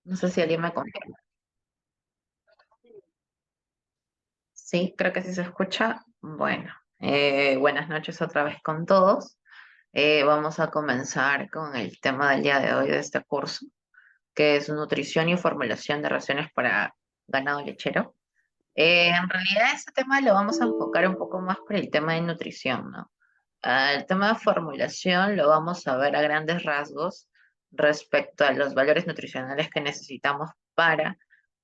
No sé si alguien me confirma. Sí, creo que sí se escucha. Bueno, buenas noches otra vez con todos. Vamos a comenzar con el tema del día de hoy de este curso, que es nutrición y formulación de raciones para ganado lechero. En realidad, este tema lo vamos a enfocar un poco más por el tema de nutrición, ¿no? El tema de formulación lo vamos a ver a grandes rasgos respecto a los valores nutricionales que necesitamos para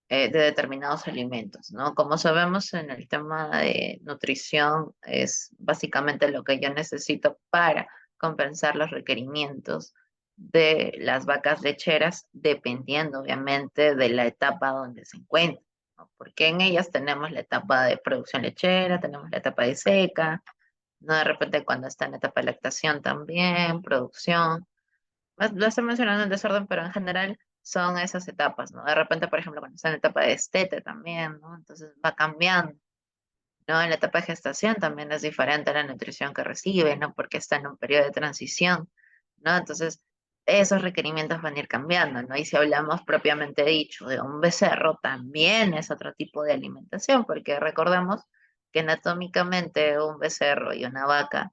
de determinados alimentos, ¿no? Como sabemos en el tema de nutrición es básicamente lo que yo necesito para compensar los requerimientos de las vacas lecheras, dependiendo obviamente de la etapa donde se encuentran, ¿no? Porque en ellas tenemos la etapa de producción lechera, tenemos la etapa de seca, ¿no? De repente cuando está en la etapa de lactación también, producción. Lo estoy mencionando en desorden, pero en general son esas etapas, ¿no? De repente, por ejemplo, cuando está en la etapa de destete también, ¿no? Entonces va cambiando, ¿no? En la etapa de gestación también es diferente la nutrición que recibe, ¿no? Porque está en un periodo de transición, ¿no? Entonces, esos requerimientos van a ir cambiando, ¿no? Y si hablamos propiamente dicho de un becerro, también es otro tipo de alimentación, porque recordemos que anatómicamente un becerro y una vaca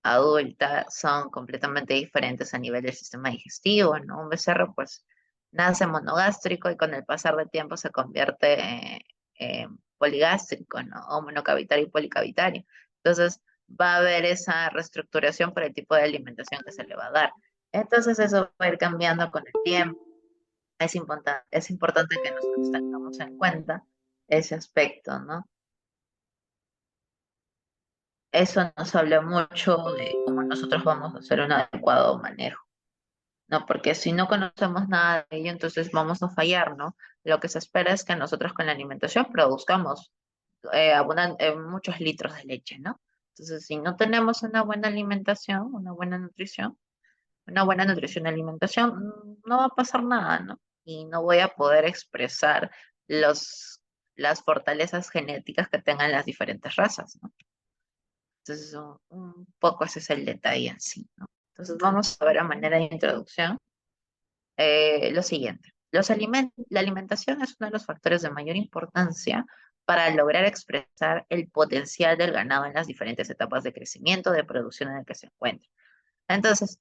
adulta son completamente diferentes a nivel del sistema digestivo, ¿no? Un becerro pues nace monogástrico y con el pasar del tiempo se convierte en poligástrico, ¿no? O monocavitario y policavitario. Entonces va a haber esa reestructuración por el tipo de alimentación que se le va a dar. Entonces eso va a ir cambiando con el tiempo. Es importante que nosotros tengamos en cuenta ese aspecto, ¿no? Eso nos habla mucho de cómo nosotros vamos a hacer un adecuado manejo. No, porque si no conocemos nada de ello, entonces vamos a fallar, ¿no? Lo que se espera es que nosotros con la alimentación produzcamos muchos litros de leche, ¿no? Entonces, si no tenemos una buena alimentación, una buena nutrición y alimentación, no va a pasar nada, ¿no? Y no voy a poder expresar los, las fortalezas genéticas que tengan las diferentes razas, ¿no? Entonces, un poco ese es el detalle en sí, ¿no? Entonces, vamos a ver a manera de introducción lo siguiente. La alimentación es uno de los factores de mayor importancia para lograr expresar el potencial del ganado en las diferentes etapas de crecimiento, de producción en el que se encuentra. Entonces,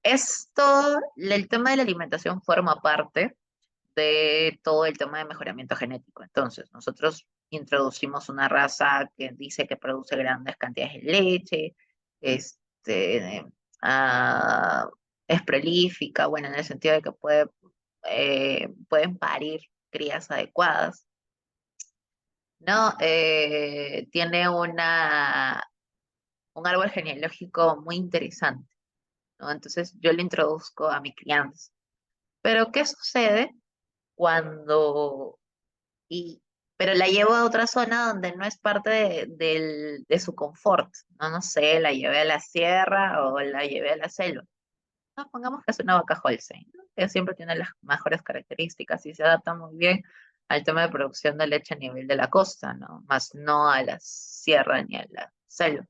el tema de la alimentación forma parte de todo el tema de mejoramiento genético. Entonces, nosotros introducimos una raza que dice que produce grandes cantidades de leche, este, ah, es prolífica, bueno, en el sentido de que pueden parir crías adecuadas, ¿no? Tiene un árbol genealógico muy interesante, ¿no? Entonces, yo le introduzco a mi crianza. Pero, ¿qué sucede cuando y, pero la llevo a otra zona donde no es parte de su confort, ¿no? No sé, la llevé a la sierra o la llevé a la selva. No, pongamos que es una vaca Holstein, ¿no? Que siempre tiene las mejores características y se adapta muy bien al tema de producción de leche a nivel de la costa, ¿no? Más no a la sierra ni a la selva.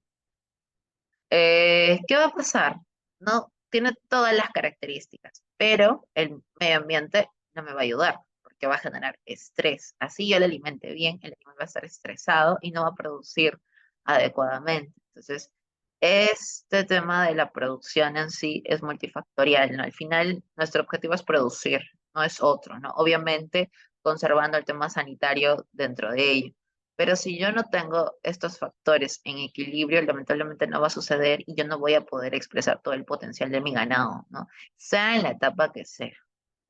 ¿Qué va a pasar? No, tiene todas las características, pero el medio ambiente no me va a ayudar porque va a generar estrés. Así yo le alimente bien, el animal va a estar estresado y no va a producir adecuadamente. Entonces, este tema de la producción en sí es multifactorial, ¿no? Al final, nuestro objetivo es producir, no es otro, ¿no? Obviamente, conservando el tema sanitario dentro de ello. Pero si yo no tengo estos factores en equilibrio, lamentablemente no va a suceder y yo no voy a poder expresar todo el potencial de mi ganado, ¿no? Sea en la etapa que sea,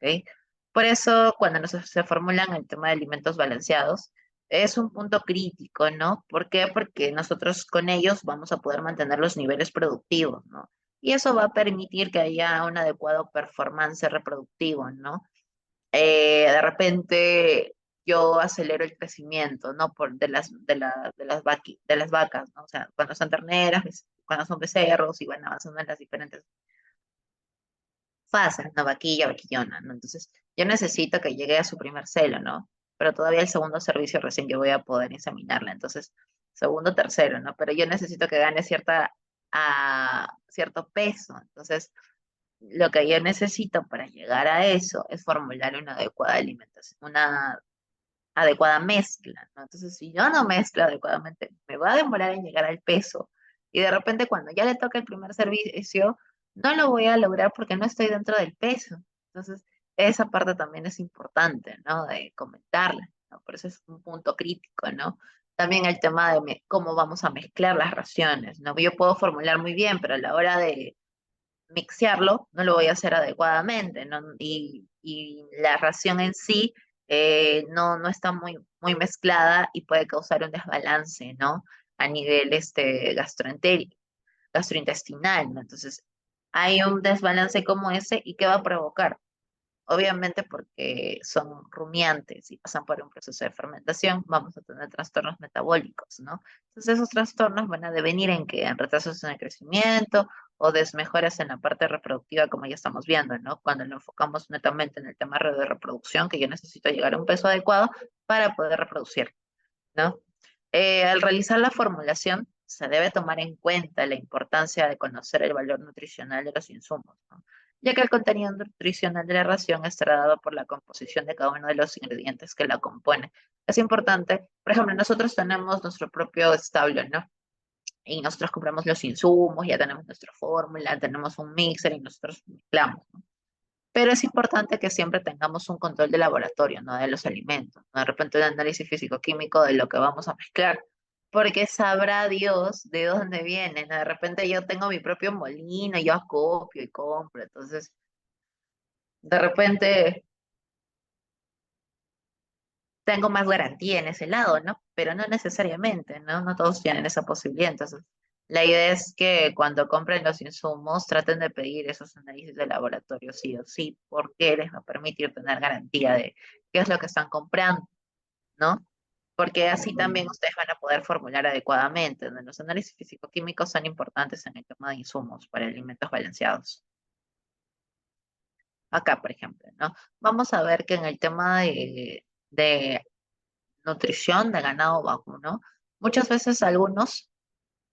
¿ok? Por eso, cuando se formulan el tema de alimentos balanceados, es un punto crítico, ¿no? ¿Por qué? Porque nosotros con ellos vamos a poder mantener los niveles productivos, ¿no? Y eso va a permitir que haya un adecuado performance reproductivo, ¿no? De repente yo acelero el crecimiento, ¿no? De las vacas, ¿no? O sea, cuando son terneras, cuando son becerros y van avanzando en las diferentes fases, ¿no? Vaquilla, vaquillona, ¿no? Entonces, yo necesito que llegue a su primer celo, ¿no? Pero todavía el segundo servicio recién yo voy a poder examinarla. Entonces, segundo, tercero, ¿no? Pero yo necesito que gane cierto peso. Entonces, lo que yo necesito para llegar a eso es formular una adecuada alimentación, una adecuada mezcla, ¿no? Entonces, si yo no mezclo adecuadamente, me va a demorar en llegar al peso. Y de repente, cuando ya le toca el primer servicio, no lo voy a lograr porque no estoy dentro del peso. Entonces, esa parte también es importante, ¿no? De comentarla, ¿no? Por eso es un punto crítico, ¿no? También el tema de cómo vamos a mezclar las raciones, ¿no? Yo puedo formular muy bien, pero a la hora de mixearlo, no lo voy a hacer adecuadamente, ¿no? Y la ración en sí no está muy mezclada y puede causar un desbalance, ¿no? A nivel gastrointestinal, ¿no? Entonces, hay un desbalance como ese y ¿qué va a provocar? Obviamente porque son rumiantes y pasan por un proceso de fermentación, vamos a tener trastornos metabólicos, ¿no? Entonces esos trastornos van a devenir en que en retrasos en el crecimiento o desmejoras en la parte reproductiva, como ya estamos viendo, ¿no? Cuando lo enfocamos netamente en el tema de reproducción, que yo necesito llegar a un peso adecuado para poder reproducir, ¿no? Al realizar la formulación, se debe tomar en cuenta la importancia de conocer el valor nutricional de los insumos, ¿no? Ya que el contenido nutricional de la ración estará dado por la composición de cada uno de los ingredientes que la componen. Es importante, por ejemplo, nosotros tenemos nuestro propio establo, ¿no? Y nosotros compramos los insumos, ya tenemos nuestra fórmula, tenemos un mixer y nosotros mezclamos, ¿no? Pero es importante que siempre tengamos un control de laboratorio, ¿no? De los alimentos, ¿no? De repente un análisis físico-químico de lo que vamos a mezclar, porque sabrá Dios de dónde viene, ¿no? De repente yo tengo mi propio molino, yo acopio y compro, entonces de repente tengo más garantía en ese lado, ¿no? Pero no necesariamente, ¿no? No todos tienen esa posibilidad. Entonces, la idea es que cuando compren los insumos traten de pedir esos análisis de laboratorio sí o sí, porque les va a permitir tener garantía de qué es lo que están comprando, ¿no? Porque así también ustedes van a poder formular adecuadamente, ¿no? Los análisis físico-químicos son importantes en el tema de insumos para alimentos balanceados. Acá, por ejemplo, ¿no? Vamos a ver que en el tema de nutrición de ganado vacuno, muchas veces algunos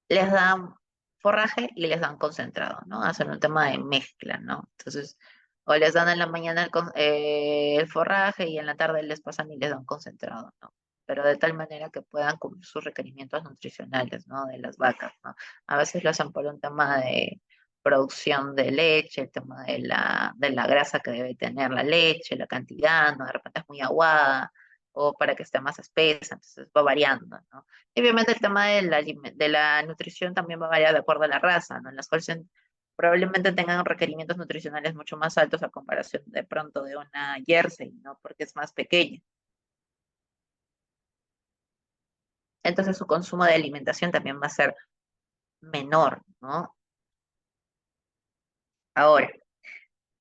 les dan forraje y les dan concentrado, ¿no? Hacen un tema de mezcla, ¿no? Entonces, o les dan en la mañana el forraje y en la tarde les pasan y les dan concentrado, ¿no? Pero de tal manera que puedan cumplir sus requerimientos nutricionales, ¿no? De las vacas, ¿no? A veces lo hacen por un tema de producción de leche, el tema de la grasa que debe tener la leche, la cantidad, ¿no? De repente es muy aguada o para que esté más espesa, entonces va variando, ¿no? Y obviamente el tema de la nutrición también va a variar de acuerdo a la raza, ¿no? En las Holstein probablemente tengan requerimientos nutricionales mucho más altos a comparación de pronto de una Jersey, ¿no? Porque es más pequeña. Entonces su consumo de alimentación también va a ser menor, ¿no? Ahora,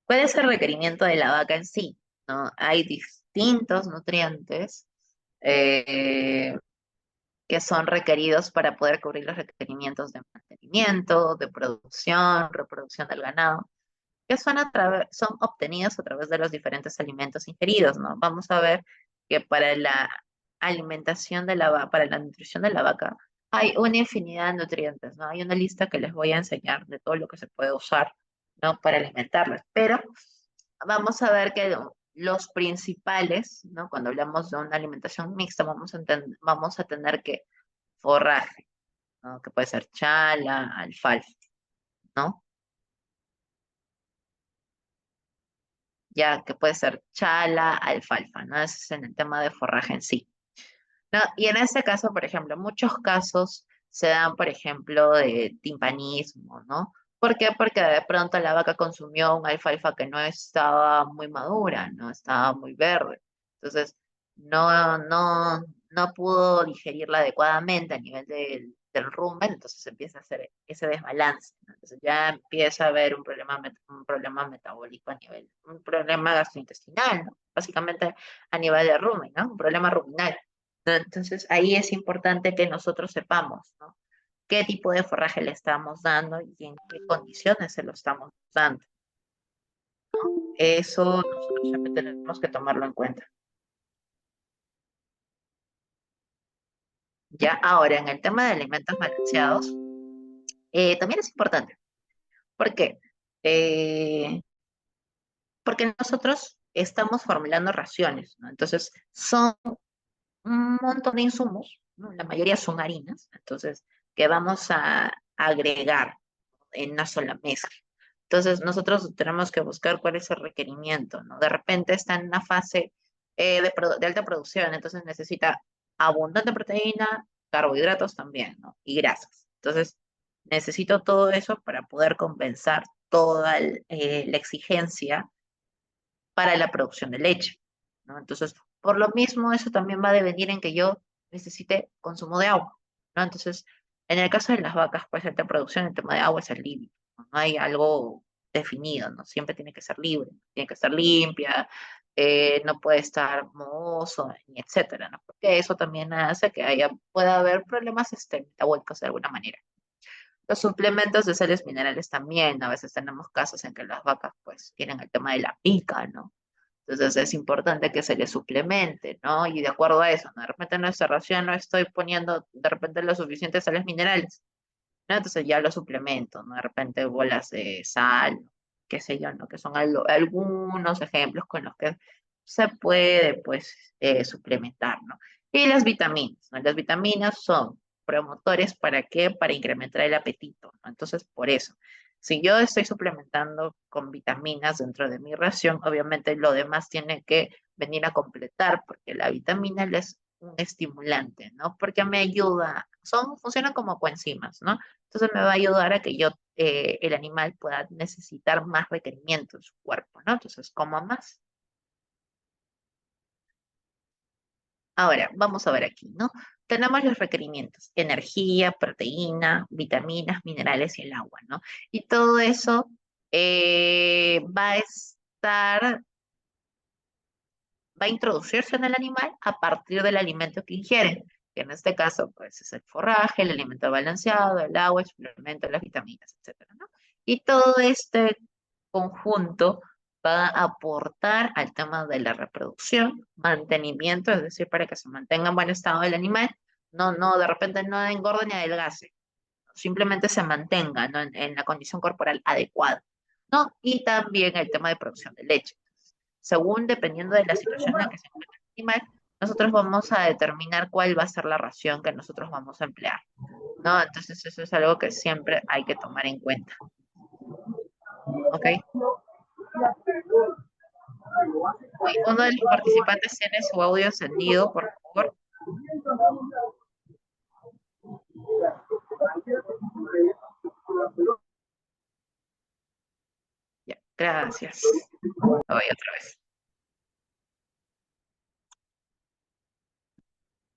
¿cuál es el requerimiento de la vaca en sí? ¿No? Hay distintos nutrientes que son requeridos para poder cubrir los requerimientos de mantenimiento, de producción, reproducción del ganado, que son obtenidos a través de los diferentes alimentos ingeridos, ¿no? Vamos a ver que para la alimentación para la nutrición de la vaca, hay una infinidad de nutrientes, ¿no? Hay una lista que les voy a enseñar de todo lo que se puede usar, ¿no? Para alimentarlas. Pero vamos a ver que los principales, ¿no? Cuando hablamos de una alimentación mixta, vamos a tener que forraje, ¿no? Que puede ser chala, alfalfa, ¿no? Ya que puede ser chala, alfalfa, ¿no? Ese es en el tema de forraje en sí. ¿No? Y en este caso, por ejemplo, muchos casos se dan, por ejemplo, de timpanismo, ¿no? ¿Por qué? Porque de pronto la vaca consumió un alfalfa que no estaba muy madura, no estaba muy verde. Entonces, no pudo digerirla adecuadamente a nivel del rumen, entonces empieza a hacer ese desbalance, ¿no? Entonces ya empieza a haber un problema metabólico a nivel, un problema gastrointestinal, ¿no? Básicamente a nivel de rumen, ¿no? Un problema ruminal. ¿No? Entonces ahí es importante que nosotros sepamos, ¿no? Qué tipo de forraje le estamos dando y en qué condiciones se lo estamos dando. Eso nosotros siempre tenemos que tomarlo en cuenta. Ya ahora, en el tema de alimentos balanceados, también es importante. ¿Por qué? Eh, Porque nosotros estamos formulando raciones, ¿no? Entonces, son un montón de insumos, ¿no? La mayoría son harinas, entonces, que vamos a agregar en una sola mezcla. Entonces, nosotros tenemos que buscar cuál es el requerimiento, ¿no? De repente está en una fase de alta producción, entonces necesita abundante proteína, carbohidratos también, ¿no? Y grasas. Entonces, necesito todo eso para poder compensar toda la exigencia para la producción de leche, ¿no? Entonces, por lo mismo, eso también va a devenir en que yo necesite consumo de agua, ¿no? Entonces, en el caso de las vacas, pues, alta producción, el tema de agua es el límite, ¿no? No hay algo definido, ¿no? Siempre tiene que ser libre, tiene que estar limpia, no puede estar mohoso, ni etcétera, ¿no? Porque eso también hace que pueda haber problemas metabólicos de alguna manera. Los suplementos de sales minerales también, a veces tenemos casos en que las vacas pues tienen el tema de la pica, ¿no? Entonces es importante que se les suplemente, ¿no? Y de acuerdo a eso, ¿no? De repente en nuestra ración no estoy poniendo de repente los suficientes sales minerales, ¿no? Entonces ya los suplemento, ¿no? De repente bolas de sal, qué sé yo, ¿no? Que son algunos ejemplos con los que se puede, pues, suplementar, ¿no? Y las vitaminas, ¿no? Las vitaminas son promotores, ¿para qué? Para incrementar el apetito, ¿no? Entonces, por eso, si yo estoy suplementando con vitaminas dentro de mi ración, obviamente lo demás tiene que venir a completar, porque la vitamina es un estimulante, ¿no? Porque me ayuda, funcionan como coenzimas, ¿no? Entonces me va a ayudar a que el animal pueda necesitar más requerimiento en su cuerpo, ¿no? Entonces, coma más. Ahora, vamos a ver aquí, ¿no? Tenemos los requerimientos: energía, proteína, vitaminas, minerales y el agua, ¿no? Y todo eso va a introducirse en el animal a partir del alimento que ingieren, que en este caso, pues, es el forraje, el alimento balanceado, el agua, el suplemento, las vitaminas, etcétera, ¿no? Y todo este conjunto va a aportar al tema de la reproducción, mantenimiento, es decir, para que se mantenga en buen estado el animal, de repente no engorde ni adelgace, simplemente se mantenga, ¿no? en la condición corporal adecuada, ¿no? Y también el tema de producción de leche. Según dependiendo de la situación en la que se encuentra el animal, nosotros vamos a determinar cuál va a ser la ración que nosotros vamos a emplear, ¿no? Entonces eso es algo que siempre hay que tomar en cuenta, ¿ok? Uy, uno de los participantes tiene su audio encendido, por favor. Ya, gracias. Voy otra vez.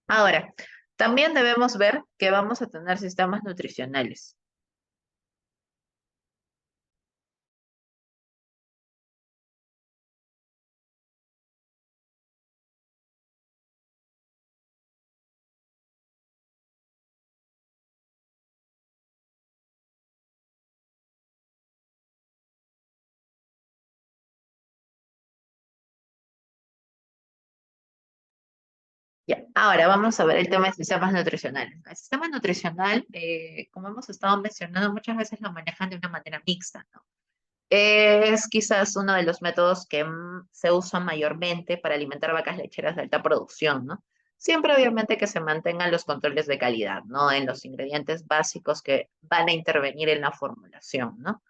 Ahora, también debemos ver que vamos a tener sistemas nutricionales. Ya, ahora vamos a ver el tema de sistemas nutricionales. El sistema nutricional, como hemos estado mencionando, muchas veces lo manejan de una manera mixta, ¿no? Es quizás uno de los métodos que se usa mayormente para alimentar vacas lecheras de alta producción, ¿no? Siempre obviamente que se mantengan los controles de calidad, ¿no? En los ingredientes básicos que van a intervenir en la formulación, ¿no?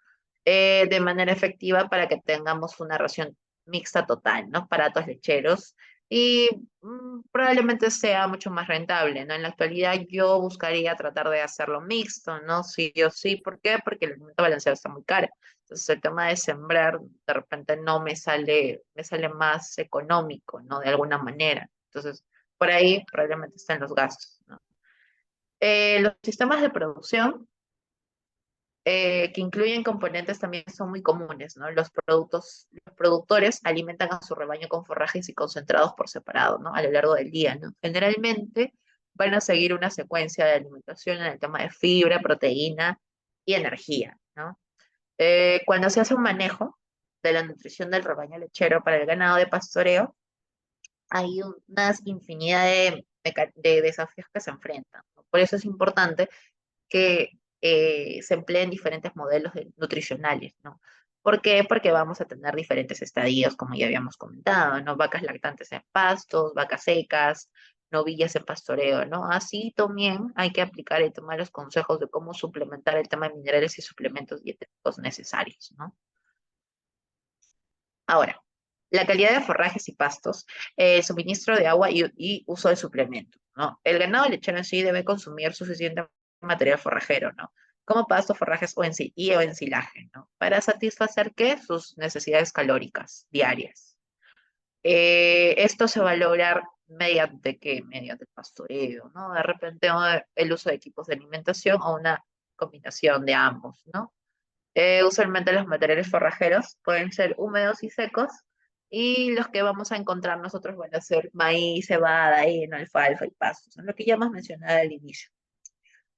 De manera efectiva para que tengamos una ración mixta total, ¿no? Para datos lecheros y probablemente sea mucho más rentable, ¿no? En la actualidad yo buscaría tratar de hacerlo mixto, ¿no? Sí o sí, ¿por qué? Porque el alimento balanceado está muy caro. Entonces el tema de sembrar de repente no me sale más económico, ¿no? De alguna manera. Entonces, por ahí probablemente están los gastos, ¿no? Los sistemas de producción que incluyen componentes también son muy comunes, ¿no? Los productores alimentan a su rebaño con forrajes y concentrados por separado, ¿no? A lo largo del día, ¿no? Generalmente van a seguir una secuencia de alimentación en el tema de fibra, proteína y energía, ¿no? Cuando se hace un manejo de la nutrición del rebaño lechero para el ganado de pastoreo, hay unas infinidad de desafíos que se enfrentan, ¿no? Por eso es importante que se empleen diferentes modelos nutricionales, ¿no? ¿Por qué? Porque vamos a tener diferentes estadios, como ya habíamos comentado, ¿no? Vacas lactantes en pastos, vacas secas, novillas en pastoreo, ¿no? Así también hay que aplicar el tema de los consejos de cómo suplementar el tema de minerales y suplementos dietéticos necesarios, ¿no? Ahora, la calidad de forrajes y pastos, el suministro de agua y uso de suplementos, ¿no? El ganado lechero en sí debe consumir suficiente material forrajero, ¿no? Como pastos, forrajes o ensilaje, ¿no? Para satisfacer, ¿qué? Sus necesidades calóricas diarias. Esto se va a lograr mediante, ¿qué? Mediante el pastoreo, ¿no? De repente el uso de equipos de alimentación o una combinación de ambos, ¿no? Usualmente los materiales forrajeros pueden ser húmedos y secos, y los que vamos a encontrar nosotros van a ser maíz, cebada, heno, alfalfa y pastos, ¿no? Lo que ya hemos mencionado al inicio.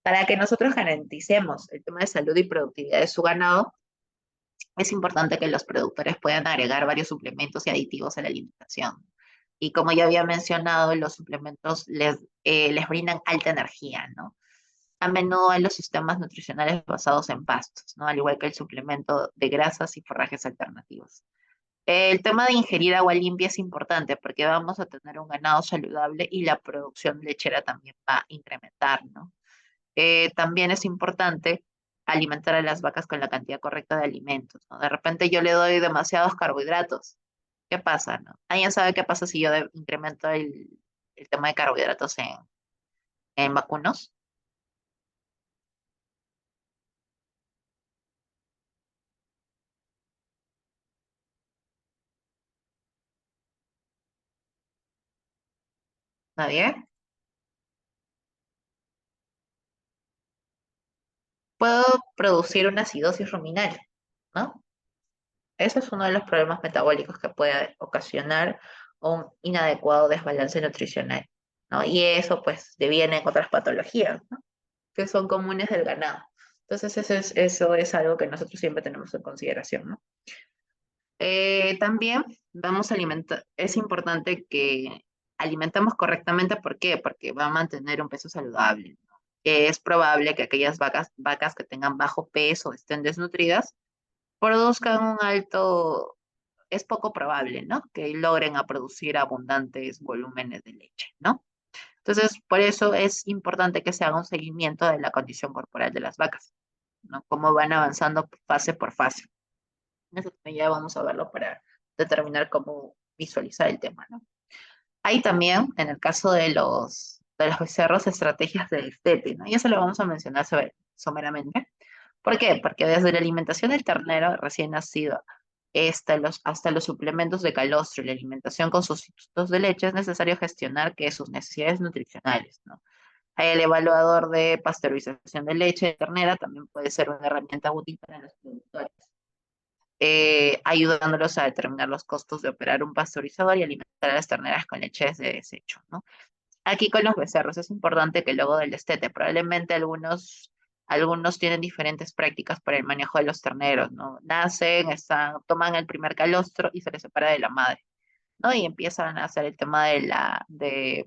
Para que nosotros garanticemos el tema de salud y productividad de su ganado, es importante que los productores puedan agregar varios suplementos y aditivos a la alimentación. Y como ya había mencionado, los suplementos les brindan alta energía, ¿no? A menudo en los sistemas nutricionales basados en pastos, ¿no? Al igual que el suplemento de grasas y forrajes alternativos. El tema de ingerir agua limpia es importante porque vamos a tener un ganado saludable y la producción lechera también va a incrementar, ¿no? También es importante alimentar a las vacas con la cantidad correcta de alimentos, ¿no? De repente yo le doy demasiados carbohidratos. ¿Qué pasa, no? ¿Alguien sabe qué pasa si yo incremento el tema de carbohidratos en vacunos? ¿Nadie? Puedo producir una acidosis ruminal, ¿no? Ese es uno de los problemas metabólicos que puede ocasionar un inadecuado desbalance nutricional, ¿no? Y eso pues deviene en otras patologías, ¿no? Que son comunes del ganado. Entonces eso es algo que nosotros siempre tenemos en consideración, ¿no? También vamos a alimentar, es importante que alimentemos correctamente, ¿por qué? Porque va a mantener un peso saludable, ¿no? Es probable que aquellas vacas que tengan bajo peso o estén desnutridas produzcan un alto, es poco probable, ¿no? Que logren a producir abundantes volúmenes de leche, ¿no? Entonces, por eso es importante que se haga un seguimiento de la condición corporal de las vacas, ¿no? Cómo van avanzando fase por fase. Eso también ya vamos a verlo para determinar cómo visualizar el tema, ¿no? Hay también, en el caso de los becerros, estrategias de destete, ¿no? Y eso lo vamos a mencionar someramente. ¿Por qué? Porque desde la alimentación del ternero recién nacido hasta los suplementos de calostro y la alimentación con sustitutos de leche es necesario gestionar que sus necesidades nutricionales, ¿no? El evaluador de pasteurización de leche de ternera también puede ser una herramienta útil para los productores, ayudándolos a determinar los costos de operar un pasteurizador y alimentar a las terneras con leches de desecho, ¿no? Aquí con los becerros es importante que luego del destete, probablemente algunos tienen diferentes prácticas para el manejo de los terneros, ¿no? Nacen, toman el primer calostro y se les separa de la madre, ¿no? Y empiezan a hacer el tema de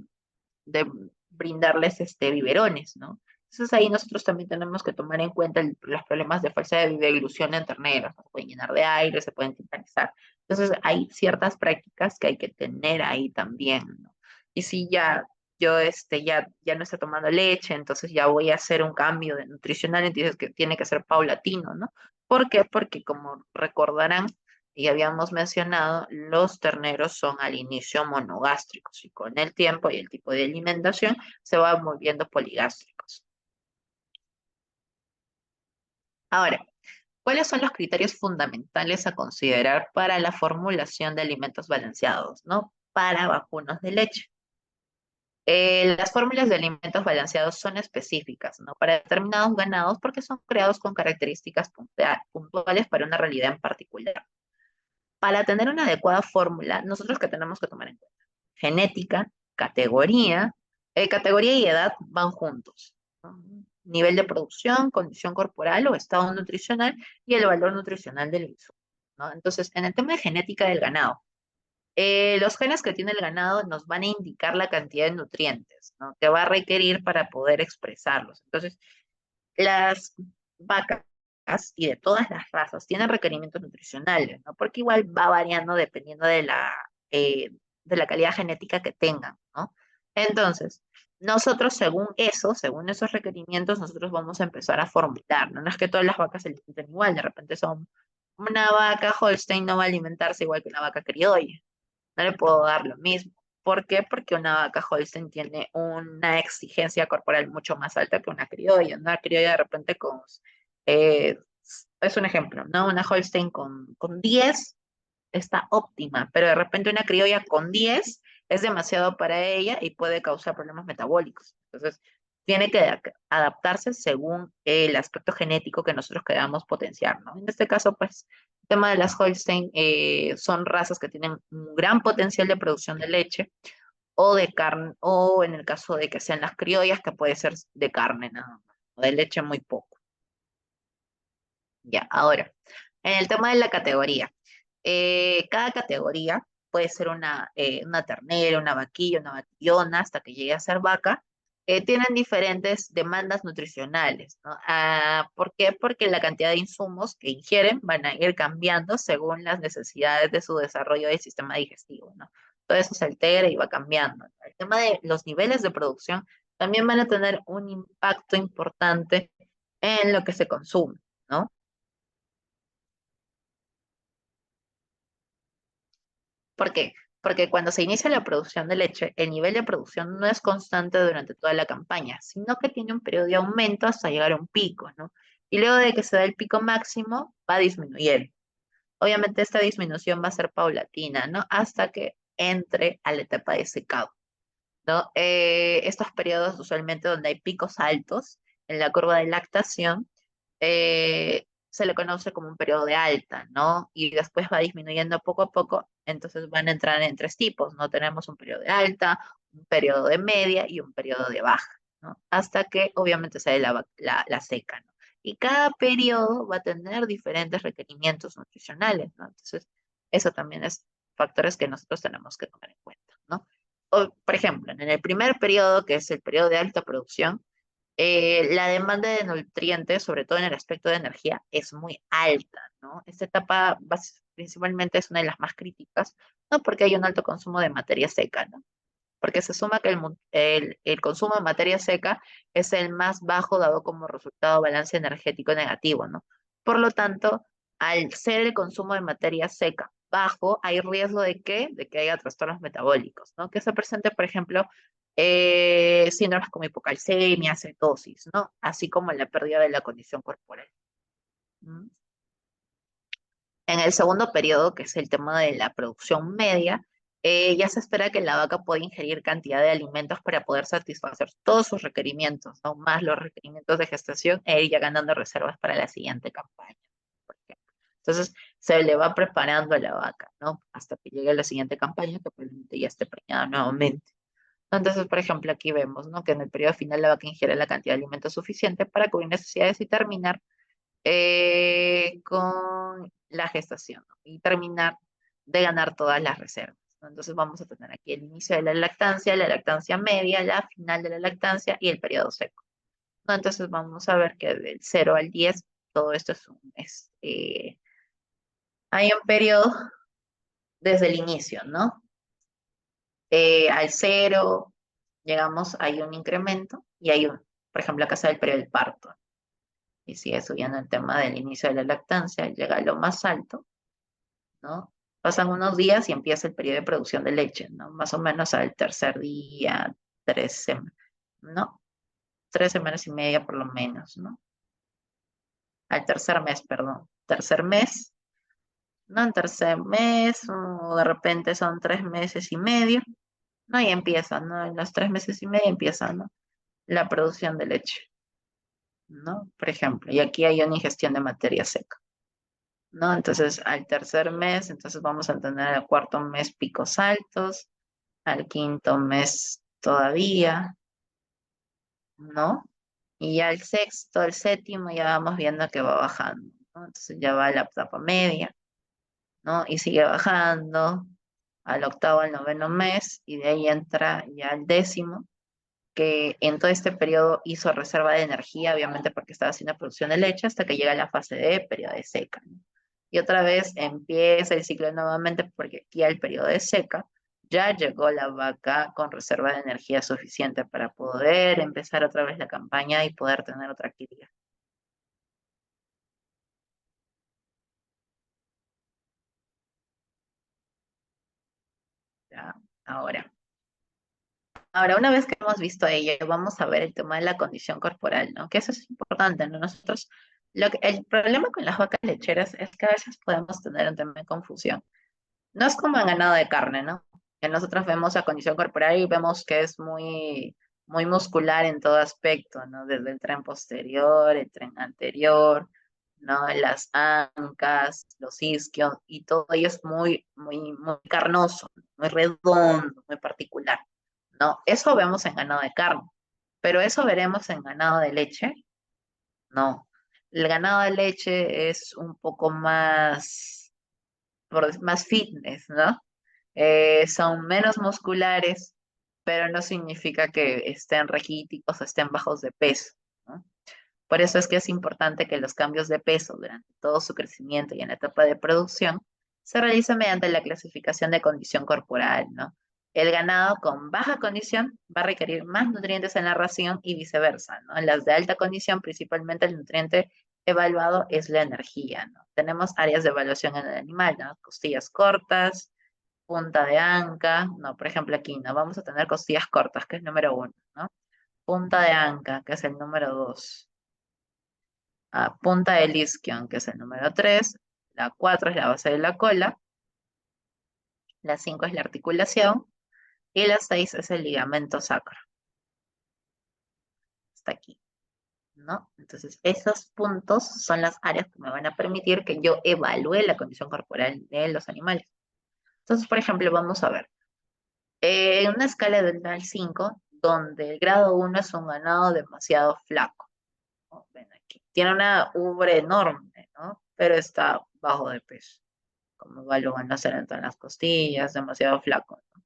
brindarles biberones, ¿no? Entonces ahí nosotros también tenemos que tomar en cuenta los problemas de falsa de deglución en terneros, ¿no? Se pueden llenar de aire, se pueden titanizar. Entonces hay ciertas prácticas que hay que tener ahí también, ¿no? Y si yo ya no está tomando leche, entonces ya voy a hacer un cambio de nutricional, entonces que tiene que ser paulatino, ¿no? ¿Por qué? Porque como recordarán, y habíamos mencionado, los terneros son al inicio monogástricos y con el tiempo y el tipo de alimentación se van volviendo poligástricos. Ahora, ¿cuáles son los criterios fundamentales a considerar para la formulación de alimentos balanceados, ¿no? Para vacunos de leche. Las fórmulas de alimentos balanceados son específicas, ¿no? Para determinados ganados porque son creados con características puntuales para una realidad en particular. Para tener una adecuada fórmula, nosotros que tenemos que tomar en cuenta genética, categoría y edad van juntos, ¿no? Nivel de producción, condición corporal o estado nutricional y el valor nutricional del insumo, ¿no? Entonces, en el tema de genética del ganado, los genes que tiene el ganado nos van a indicar la cantidad de nutrientes, ¿no? Que va a requerir para poder expresarlos. Entonces, las vacas y de todas las razas tienen requerimientos nutricionales, ¿no? Porque igual va variando dependiendo de la calidad genética que tengan, ¿no? Entonces, nosotros según eso, según esos requerimientos, nosotros vamos a empezar a formular, ¿no? No es que todas las vacas se alimenten igual, de repente son una vaca Holstein no va a alimentarse igual que una vaca criolla, no le puedo dar lo mismo. ¿Por qué? Porque una vaca Holstein tiene una exigencia corporal mucho más alta que una criolla. Una criolla de repente eh, es un ejemplo, ¿no? Una Holstein con 10 está óptima, pero de repente una criolla con 10 es demasiado para ella y puede causar problemas metabólicos. Entonces, tiene que adaptarse según el aspecto genético que nosotros queramos potenciar, ¿no? En este caso, pues, el tema de las Holstein son razas que tienen un gran potencial de producción de leche o de carne, o en el caso de que sean las criollas, que puede ser de carne nada más, o de leche muy poco. Ya, ahora, en el tema de la categoría, cada categoría puede ser una ternera, una vaquilla, una vaquillona, hasta que llegue a ser vaca, tienen diferentes demandas nutricionales, ¿no? ¿Por qué? Porque la cantidad de insumos que ingieren van a ir cambiando según las necesidades de su desarrollo del sistema digestivo, ¿no? Todo eso se altera y va cambiando. El tema de los niveles de producción también van a tener un impacto importante en lo que se consume, ¿no? ¿Por qué? Porque cuando se inicia la producción de leche, el nivel de producción no es constante durante toda la campaña, sino que tiene un periodo de aumento hasta llegar a un pico, ¿no? Y luego de que se da el pico máximo, va disminuyendo. Obviamente esta disminución va a ser paulatina, ¿no? Hasta que entre a la etapa de secado, ¿no? Estos periodos usualmente donde hay picos altos en la curva de lactación, se le conoce como un periodo de alta, ¿no? Y después va disminuyendo poco a poco, entonces van a entrar en tres tipos, ¿no? Tenemos un periodo de alta, un periodo de media y un periodo de baja, ¿no? Hasta que obviamente sale la seca, ¿no? Y cada periodo va a tener diferentes requerimientos nutricionales, ¿no? Entonces, eso también es factores que nosotros tenemos que tomar en cuenta, ¿no? Por ejemplo, en el primer periodo, que es el periodo de alta producción, la demanda de nutrientes, sobre todo en el aspecto de energía, es muy alta, ¿no? Esta etapa principalmente es una de las más críticas, ¿no? Porque hay un alto consumo de materia seca, ¿no? Porque se suma que el consumo de materia seca es el más bajo dado como resultado balance energético negativo, ¿no? Por lo tanto, al ser el consumo de materia seca bajo, hay riesgo de qué? De que haya trastornos metabólicos, ¿no? Que se presente, por ejemplo, síndromes como hipocalcemia, cetosis, ¿no? Así como la pérdida de la condición corporal. ¿Mm? En el segundo periodo, que es el tema de la producción media, ya se espera que la vaca pueda ingerir cantidad de alimentos para poder satisfacer todos sus requerimientos, ¿no? Más los requerimientos de gestación e ir ya ganando reservas para la siguiente campaña, por ejemplo. Entonces, se le va preparando a la vaca, ¿no? Hasta que llegue a la siguiente campaña, que probablemente ya esté preñada nuevamente. Entonces, por ejemplo, aquí vemos, ¿no? Que en el periodo final la vaca ingiere la cantidad de alimentos suficiente para cubrir necesidades y terminar con la gestación, ¿no? Y terminar de ganar todas las reservas, ¿no? Entonces vamos a tener aquí el inicio de la lactancia media, la final de la lactancia y el periodo seco, ¿no? Entonces vamos a ver que del 0 al 10 todo esto es un mes. Hay un periodo desde el inicio, ¿no? Al 0 llegamos, hay un incremento y hay un, por ejemplo, acá está el periodo del parto y sigue subiendo el tema del inicio de la lactancia, llega a lo más alto, ¿no? Pasan unos días y empieza el periodo de producción de leche, ¿no? Más o menos al tercer día, 3 semanas, ¿no? 3 semanas y media por lo menos, ¿no? Al tercer mes, perdón. Tercer mes, ¿no? En tercer mes, o de repente son 3 meses y medio, ¿no? Y empieza, ¿no? En los 3 meses y medio empieza, ¿no? La producción de leche, ¿no? Por ejemplo, y aquí hay una ingestión de materia seca, ¿no? Entonces, al tercer mes, entonces vamos a tener al cuarto mes picos altos, al quinto mes todavía, ¿no? Y ya el sexto, el séptimo, ya vamos viendo que va bajando, ¿no? Entonces ya va a la etapa media, ¿no? Y sigue bajando al octavo, al noveno mes, y de ahí entra ya el décimo, que en todo este periodo hizo reserva de energía, obviamente porque estaba haciendo producción de leche, hasta que llega la fase de periodo de seca, ¿no? Y otra vez empieza el ciclo nuevamente porque aquí al periodo de seca ya llegó la vaca con reserva de energía suficiente para poder empezar otra vez la campaña y poder tener otra actividad. Ya, ahora. Ahora, una vez que hemos visto ello, vamos a ver el tema de la condición corporal, ¿no? Que eso es importante, ¿no? Nosotros, el problema con las vacas lecheras es que a veces podemos tener un tema de confusión. No es como en ganado de carne, ¿no? Que nosotros vemos la condición corporal y vemos que es muy muscular en todo aspecto, ¿no? Desde el tren posterior, el tren anterior, ¿no? Las ancas, los isquios, y todo ello es muy carnoso, muy redondo, muy particular, ¿no? Eso vemos en ganado de carne, pero eso veremos en ganado de leche, no. El ganado de leche es un poco más fitness, ¿no? Son menos musculares, pero no significa que estén raquíticos o estén bajos de peso, ¿no? Por eso es que es importante que los cambios de peso durante todo su crecimiento y en la etapa de producción se realicen mediante la clasificación de condición corporal, ¿no? El ganado con baja condición va a requerir más nutrientes en la ración y viceversa, ¿no? En las de alta condición, principalmente el nutriente evaluado es la energía, ¿no? Tenemos áreas de evaluación en el animal, ¿no? Costillas cortas, punta de anca, no, por ejemplo aquí, ¿no? Vamos a tener costillas cortas, que es número uno, ¿no? Punta de anca, que es el número dos. Punta del isquion, que es el número 3. La 4 es la base de la cola. La 5 es la articulación. Y la 6 es el ligamento sacro. Hasta aquí, ¿no? Entonces, esos puntos son las áreas que me van a permitir que yo evalúe la condición corporal de los animales. Entonces, por ejemplo, vamos a ver. En una escala del 1 al 5, donde el grado 1 es un ganado demasiado flaco, ¿no? Ven aquí. Tiene una ubre enorme, ¿no? Pero está bajo de peso. Como evalúan, no se le entran las costillas, demasiado flaco, ¿no?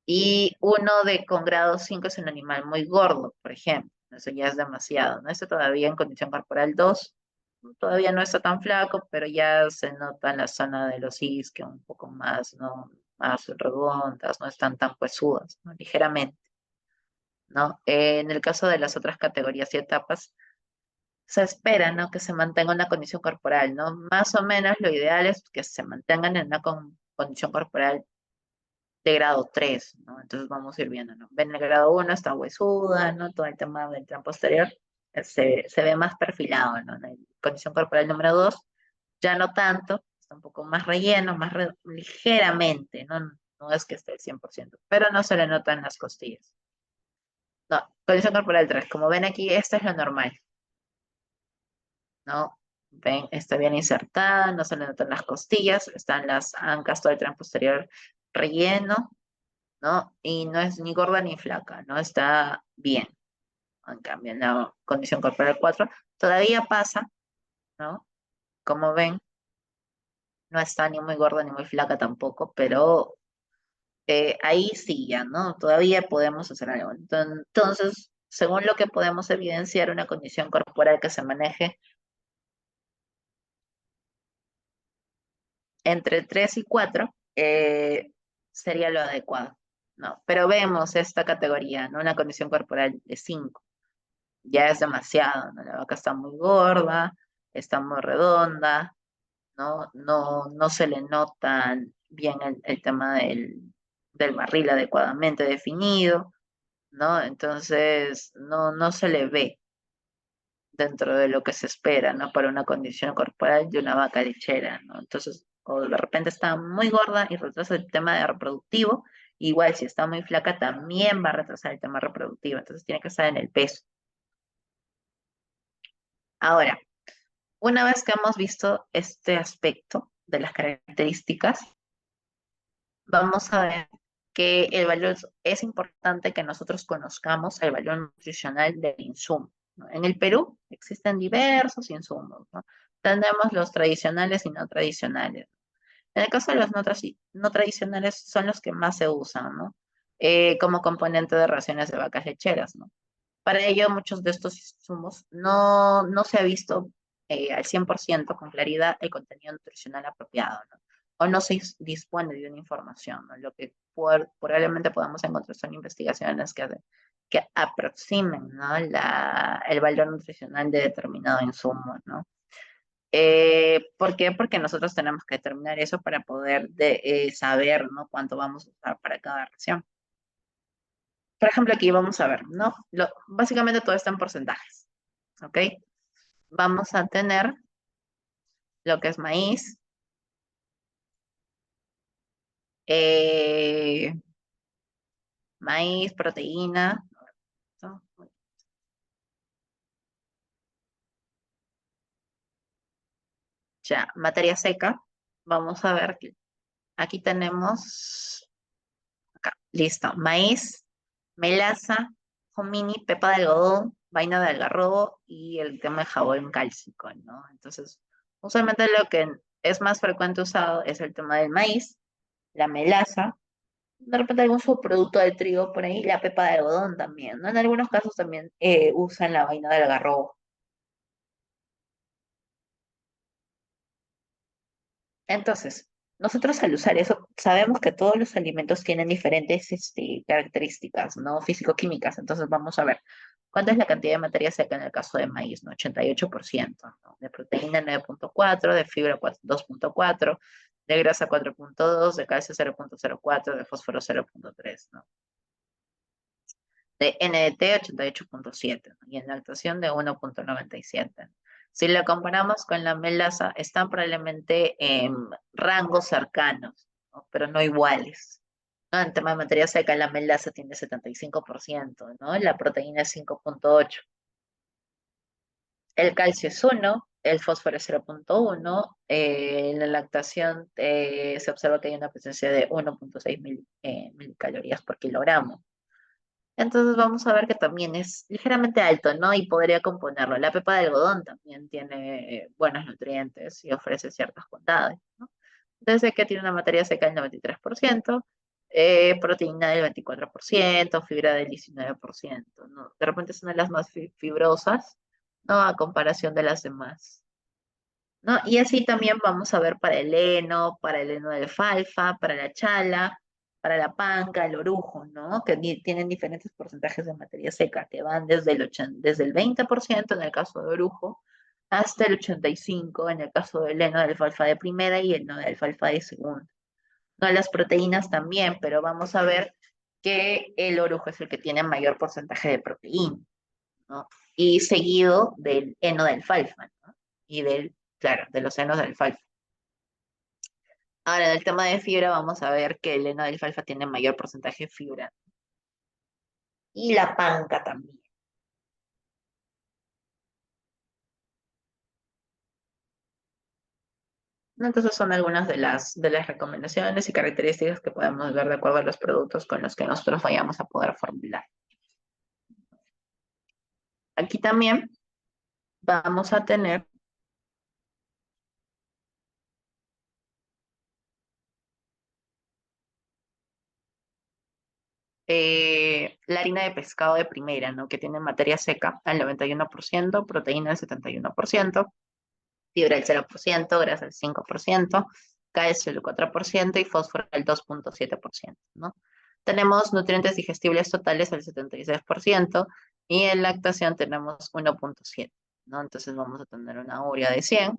Y uno de con grado 5 es un animal muy gordo, por ejemplo. Eso ya es demasiado, ¿no? Este todavía en condición corporal 2 todavía no está tan flaco, pero ya se nota en la zona de los isquios un poco más, ¿no? Más redondas, no están tan huesudas, ¿no? Ligeramente, ¿no? En el caso de las otras categorías y etapas, se espera, ¿no? Que se mantenga una condición corporal, ¿no? Más o menos lo ideal es que se mantengan en una condición corporal de grado 3, ¿no? Entonces vamos a ir viendo, ¿no? Ven el grado 1 está huesuda, ¿no? Todo el tema del tren posterior se ve más perfilado, ¿no? En la condición corporal número 2 ya no tanto, está un poco más relleno, ligeramente, ¿no? No es que esté al 100%, pero no se le notan las costillas. No, condición corporal 3, como ven aquí, esta es lo normal, ¿no? Ven, está bien insertada, no se le notan las costillas, están las ancas, todo el tren posterior relleno, ¿no? Y no es ni gorda ni flaca, ¿no? Está bien. En cambio, en la condición corporal 4 todavía pasa, ¿no? Como ven, no está ni muy gorda ni muy flaca tampoco, pero ahí sí ya, ¿no? Todavía podemos hacer algo. Entonces, según lo que podemos evidenciar, una condición corporal que se maneje entre 3 y 4 sería lo adecuado, ¿no? Pero vemos esta categoría, ¿no? Una condición corporal de 5 ya es demasiado, ¿no? La vaca está muy gorda, está muy redonda, ¿no? No se le nota bien el tema del barril adecuadamente definido, ¿no? Entonces, no se le ve dentro de lo que se espera, ¿no? Para una condición corporal de una vaca lechera, ¿no? Entonces, o de repente está muy gorda y retrasa el tema de reproductivo, igual si está muy flaca también va a retrasar el tema reproductivo, entonces tiene que estar en el peso. Ahora, una vez que hemos visto este aspecto de las características, vamos a ver que el valor es importante que nosotros conozcamos el valor nutricional del insumo, ¿no? En el Perú existen diversos insumos, ¿no? Tenemos los tradicionales y no tradicionales. En el caso de los no tradicionales son los que más se usan, ¿no? como componente de raciones de vacas lecheras, ¿no? Para ello, muchos de estos insumos no se ha visto al 100% con claridad el contenido nutricional apropiado, ¿no? O no se dispone de una información, ¿no? Lo que probablemente podamos encontrar son investigaciones que aproximen, ¿no? El valor nutricional de determinado insumo, ¿no? ¿Por qué? Porque nosotros tenemos que determinar eso para poder saber, ¿no? Cuánto vamos a usar para cada ración. Por ejemplo, aquí vamos a ver, ¿no? Básicamente todo está en porcentajes, ¿ok? Vamos a tener lo que es maíz, eh, maíz, proteína, ¿no? Ya, materia seca. Vamos a ver, aquí tenemos, acá, listo, maíz, melaza, homini, pepa de algodón, vaina de algarrobo y el tema de jabón cálcico, ¿no? Entonces, usualmente lo que es más frecuente usado es el tema del maíz, la melaza, de repente algún subproducto del trigo por ahí, la pepa de algodón también, ¿no? En algunos casos también usan la vaina del algarrobo. Entonces, nosotros al usar eso, sabemos que todos los alimentos tienen diferentes características, ¿no? Físico-químicas. Entonces, vamos a ver, ¿cuánta es la cantidad de materia seca en el caso de maíz, ¿no? 88%, ¿no? De proteína 9,4, de fibra 2,4, de grasa 4,2, de calcio 0,04, de fósforo 0,3, ¿no? De NDT 88,7, ¿no? Y en lactación de 1,97. Si lo comparamos con la melaza, están probablemente en rangos cercanos, ¿no? Pero no iguales, ¿no? En tema de materia seca, la melaza tiene 75%, ¿no? La proteína es 5,8. El calcio es 1, el fósforo es 0,1. En la lactación se observa que hay una presencia de 1,6 milicalorías por kilogramo. Entonces vamos a ver que también es ligeramente alto, ¿no? Y podría componerlo. La pepa de algodón también tiene buenos nutrientes y ofrece ciertas bondades, ¿no? Desde que tiene una materia seca del 93%, proteína del 24%, fibra del 19%, ¿no? De repente es una de las más fibrosas, ¿no? A comparación de las demás, ¿no? Y así también vamos a ver para el heno de alfalfa, para la chala, para la panca, el orujo, ¿no? Que tienen diferentes porcentajes de materia seca, que van desde el 20% en el caso de orujo hasta el 85% en el caso del heno de alfalfa de primera y el heno de alfalfa de segunda. No, las proteínas también, pero vamos a ver que el orujo es el que tiene mayor porcentaje de proteína, ¿no? Y seguido del heno de alfalfa, ¿no? Y claro, de los senos de alfalfa. Ahora, en el tema de fibra, vamos a ver que el heno de alfalfa tiene mayor porcentaje de fibra. Y la panca también. ¿No? Entonces son algunas de las recomendaciones y características que podemos ver de acuerdo a los productos con los que nosotros vayamos a poder formular. Aquí también vamos a tener la harina de pescado de primera, ¿no? Que tiene materia seca al 91%, proteína al 71%, fibra al 0%, grasa al 5%, calcio al 4% y fósforo al 2,7%, ¿no? Tenemos nutrientes digestibles totales al 76% y en lactación tenemos 1,7, ¿no? Entonces vamos a tener una urea de 100,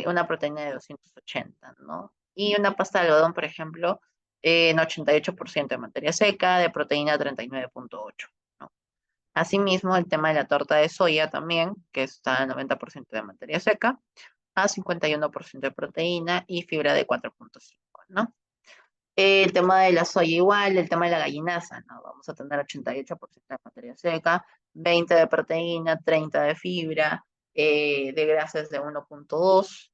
una proteína de 280, ¿no? Y una pasta de algodón, por ejemplo, en 88% de materia seca, de proteína 39,8, ¿no? Asimismo, el tema de la torta de soya también, que está en 90% de materia seca, a 51% de proteína y fibra de 4,5, ¿no? El tema de la soya igual, el tema de la gallinaza, ¿no? Vamos a tener 88% de materia seca, 20 de proteína, 30 de fibra, de grasas de 1,2,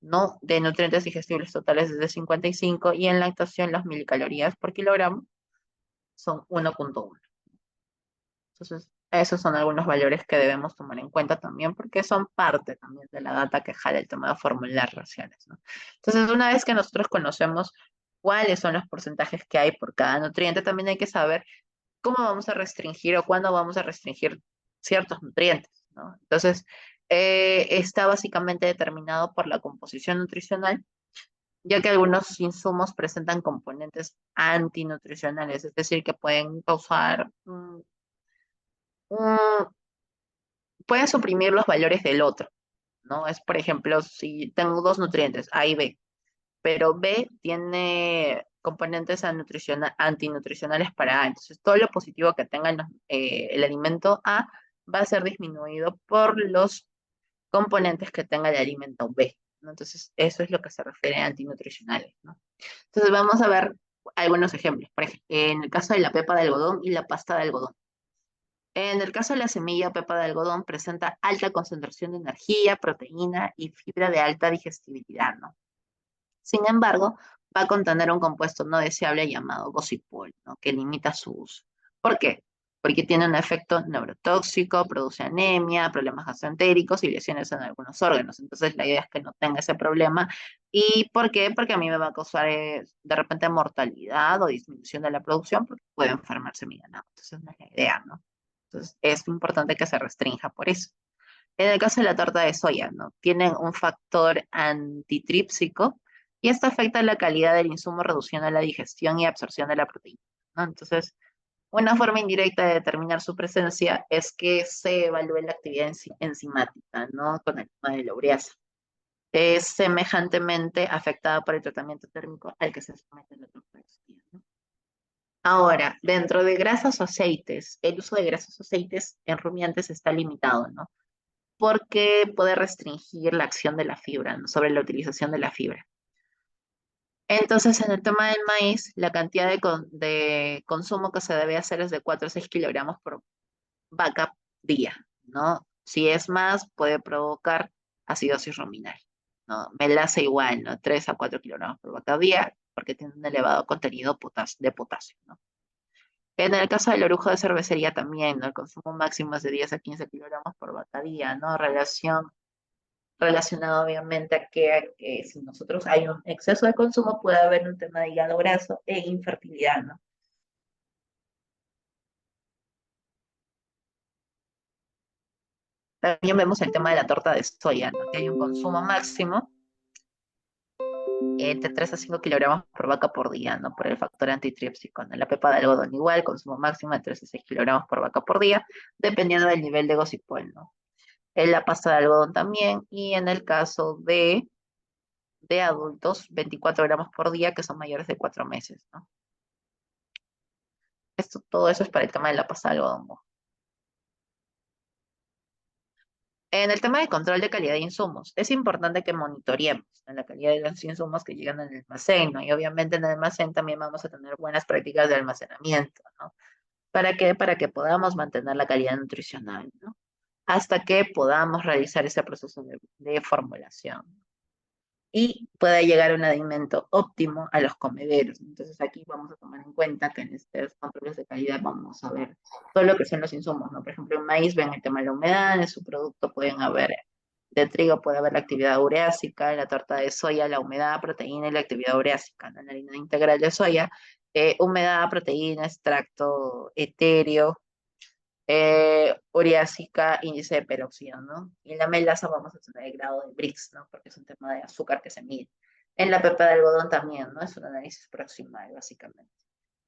¿no? De nutrientes digestibles totales de 55 y en lactación las milicalorías por kilogramo son 1,1. Entonces, esos son algunos valores que debemos tomar en cuenta también porque son parte también de la data que jala el tema de formular raciones, ¿no? Entonces, una vez que nosotros conocemos cuáles son los porcentajes que hay por cada nutriente. También hay que saber cómo vamos a restringir o cuándo vamos a restringir ciertos nutrientes, ¿no? Entonces, está básicamente determinado por la composición nutricional, ya que algunos insumos presentan componentes antinutricionales, es decir, que pueden causar, un- pueden suprimir los valores del otro, ¿no? Es, por ejemplo, si tengo dos nutrientes, A y B, pero B tiene componentes antinutricionales para A. Entonces, todo lo positivo que tenga el alimento A va a ser disminuido por los componentes que tenga el alimento B, ¿no? Entonces, eso es lo que se refiere a antinutricionales, ¿no? Entonces, vamos a ver algunos ejemplos. Por ejemplo, en el caso de la pepa de algodón y la pasta de algodón. En el caso de la semilla pepa de algodón, presenta alta concentración de energía, proteína y fibra de alta digestibilidad, ¿no? Sin embargo, va a contener un compuesto no deseable llamado gosipol, ¿no? Que limita su uso. ¿Por qué? Porque tiene un efecto neurotóxico, produce anemia, problemas gastroentéricos y lesiones en algunos órganos. Entonces, la idea es que no tenga ese problema. ¿Y por qué? Porque a mí me va a causar de repente mortalidad o disminución de la producción porque puede enfermarse mi ganado. Entonces, no es la idea, ¿no? Entonces, es importante que se restrinja por eso. En el caso de la torta de soya, ¿no? Tienen un factor antitrípsico y esto afecta la calidad del insumo, reduciendo la digestión y absorción de la proteína, ¿no? Entonces, una forma indirecta de determinar su presencia es que se evalúe la actividad enzimática, ¿no? Con el tema de la ureasa. Es semejantemente afectada por el tratamiento térmico al que se somete la torta de soya, ¿no? Ahora, dentro de grasas o aceites, el uso de grasas o aceites en rumiantes está limitado, ¿no? Porque puede restringir la acción de la fibra, ¿no? Sobre la utilización de la fibra. Entonces, en el tema del maíz, la cantidad de consumo que se debe hacer es de 4 a 6 kilogramos por vaca día, ¿no? Si es más, puede provocar acidosis ruminal, ¿no? Melaza igual, ¿no? 3 a 4 kilogramos por vaca día, porque tiene un elevado contenido de potasio, ¿no? En el caso del orujo de cervecería también, ¿no? El consumo máximo es de 10 a 15 kilogramos por vaca día, ¿no? Relacionado obviamente a que si nosotros hay un exceso de consumo puede haber un tema de hígado graso e infertilidad, ¿no? También vemos el tema de la torta de soya, ¿no? Que hay un consumo máximo entre 3 a 5 kilogramos por vaca por día, ¿no? Por el factor antitrípsico, ¿no? La pepa de algodón igual, consumo máximo de 3 a 6 kilogramos por vaca por día, dependiendo del nivel de gosipol, ¿no? En la pasta de algodón también, y en el caso de adultos, 24 gramos por día, que son mayores de 4 meses, ¿no? Todo eso es para el tema de la pasta de algodón. En el tema de control de calidad de insumos, es importante que monitoreemos, ¿no?, la calidad de los insumos que llegan al almacén, ¿no? Y obviamente en el almacén también vamos a tener buenas prácticas de almacenamiento, ¿no? ¿Para qué? Para que podamos mantener la calidad nutricional, ¿no? Hasta que podamos realizar ese proceso de formulación y pueda llegar un alimento óptimo a los comederos. Entonces aquí vamos a tomar en cuenta que en estos controles de calidad vamos a ver todo lo que son los insumos, ¿no? Por ejemplo, en maíz ven el tema de la humedad, en su producto pueden haber, de trigo puede haber la actividad ureásica, en la torta de soya la humedad, proteína y la actividad ureásica, ¿no? En la harina integral de soya, humedad, proteína, extracto etéreo, ureásica, índice de peróxido, ¿no? Y en la melaza vamos a tener el grado de Brix, ¿no? Porque es un tema de azúcar que se mide. En la pepa de algodón también, ¿no? Es un análisis proximal, básicamente.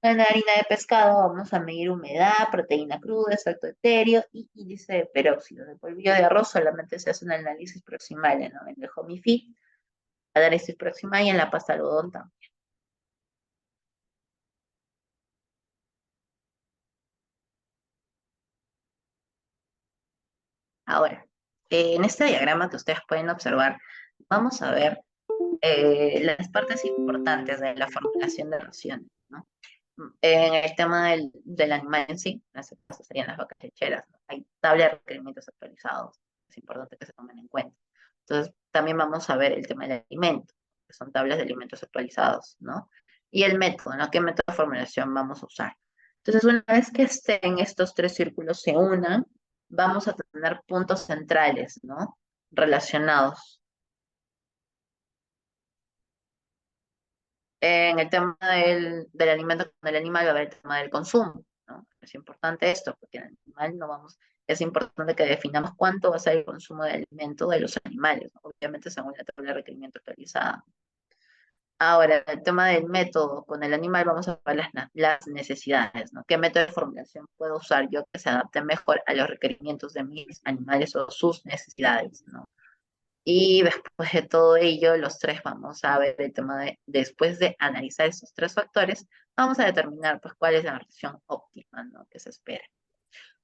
En la harina de pescado vamos a medir humedad, proteína cruda, extracto etéreo y índice de peróxido. En el polvillo de arroz solamente se hace un análisis proximal, ¿no? En el homifit, análisis proximal y en la pasta de algodón también. Ahora, en este diagrama que ustedes pueden observar, vamos a ver las partes importantes de la formulación de raciones, ¿no? En el tema del animal en sí, en este caso serían las vacas lecheras, ¿no? Hay tabla de requerimientos actualizados, es importante que se tomen en cuenta. Entonces, también vamos a ver el tema del alimento, que son tablas de alimentos actualizados, ¿no? Y el método, ¿no? ¿Qué método de formulación vamos a usar? Entonces, una vez que estén estos tres círculos se unan, vamos a tener puntos centrales, ¿no? Relacionados. En el tema del alimento con el animal va a haber el tema del consumo, ¿no? Es importante esto, porque el animal no vamos, es importante que definamos cuánto va a ser el consumo de alimento de los animales, ¿no? Obviamente según la tabla de requerimiento actualizada. Ahora, el tema del método con el animal, vamos a ver las necesidades, ¿no? ¿Qué método de formulación puedo usar yo que se adapte mejor a los requerimientos de mis animales o sus necesidades, ¿no? Y después de todo ello, los tres vamos a ver el tema después de analizar esos tres factores, vamos a determinar pues cuál es la versión óptima, ¿no? Que se espera.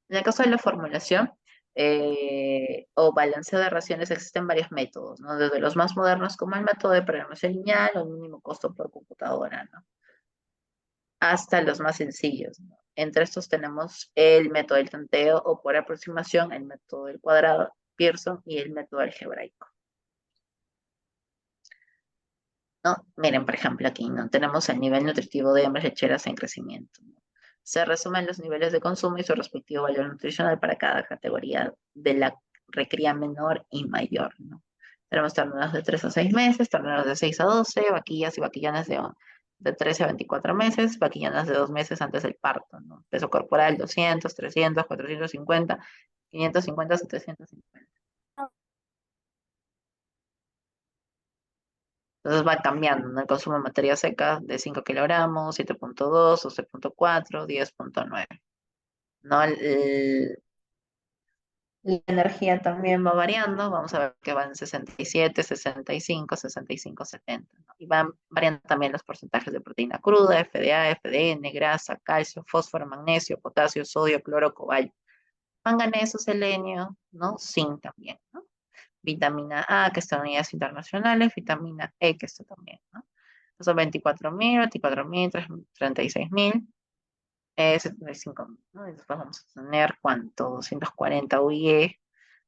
En el caso de la formulación o balanceo de raciones existen varios métodos, ¿no? Desde los más modernos como el método de programación lineal o el mínimo costo por computadora, ¿no? Hasta los más sencillos, ¿no? Entre estos tenemos el método del tanteo o por aproximación, el método del cuadrado, Pearson y el método algebraico. ¿No? Miren, por ejemplo, aquí no tenemos el nivel nutritivo de hembras lecheras en crecimiento, ¿no? Se resumen los niveles de consumo y su respectivo valor nutricional para cada categoría de la recría menor y mayor, ¿no? Tenemos terneros de 3 a 6 meses, terneros de 6 a 12, vaquillas y vaquillanas de 13 a 24 meses, vaquillanas de 2 meses antes del parto, ¿no? Peso corporal 200, 300, 450, 550, 750. Entonces va cambiando, ¿no? El consumo de materia seca de 5 kilogramos, 7.2, 12.4, 10.9. ¿No? La energía también va variando, vamos a ver que va en 67, 65, 65, 70. ¿No? Y van variando también los porcentajes de proteína cruda, FDA, FDN, grasa, calcio, fósforo, magnesio, potasio, sodio, cloro, cobalto, manganeso, selenio, ¿no? Zinc también, ¿no? Vitamina A, que está en unidades internacionales, vitamina E, que está también, ¿no? Son 24.000, 36.000, 75.000, ¿no? Y después vamos a tener, ¿cuánto? 240 UIE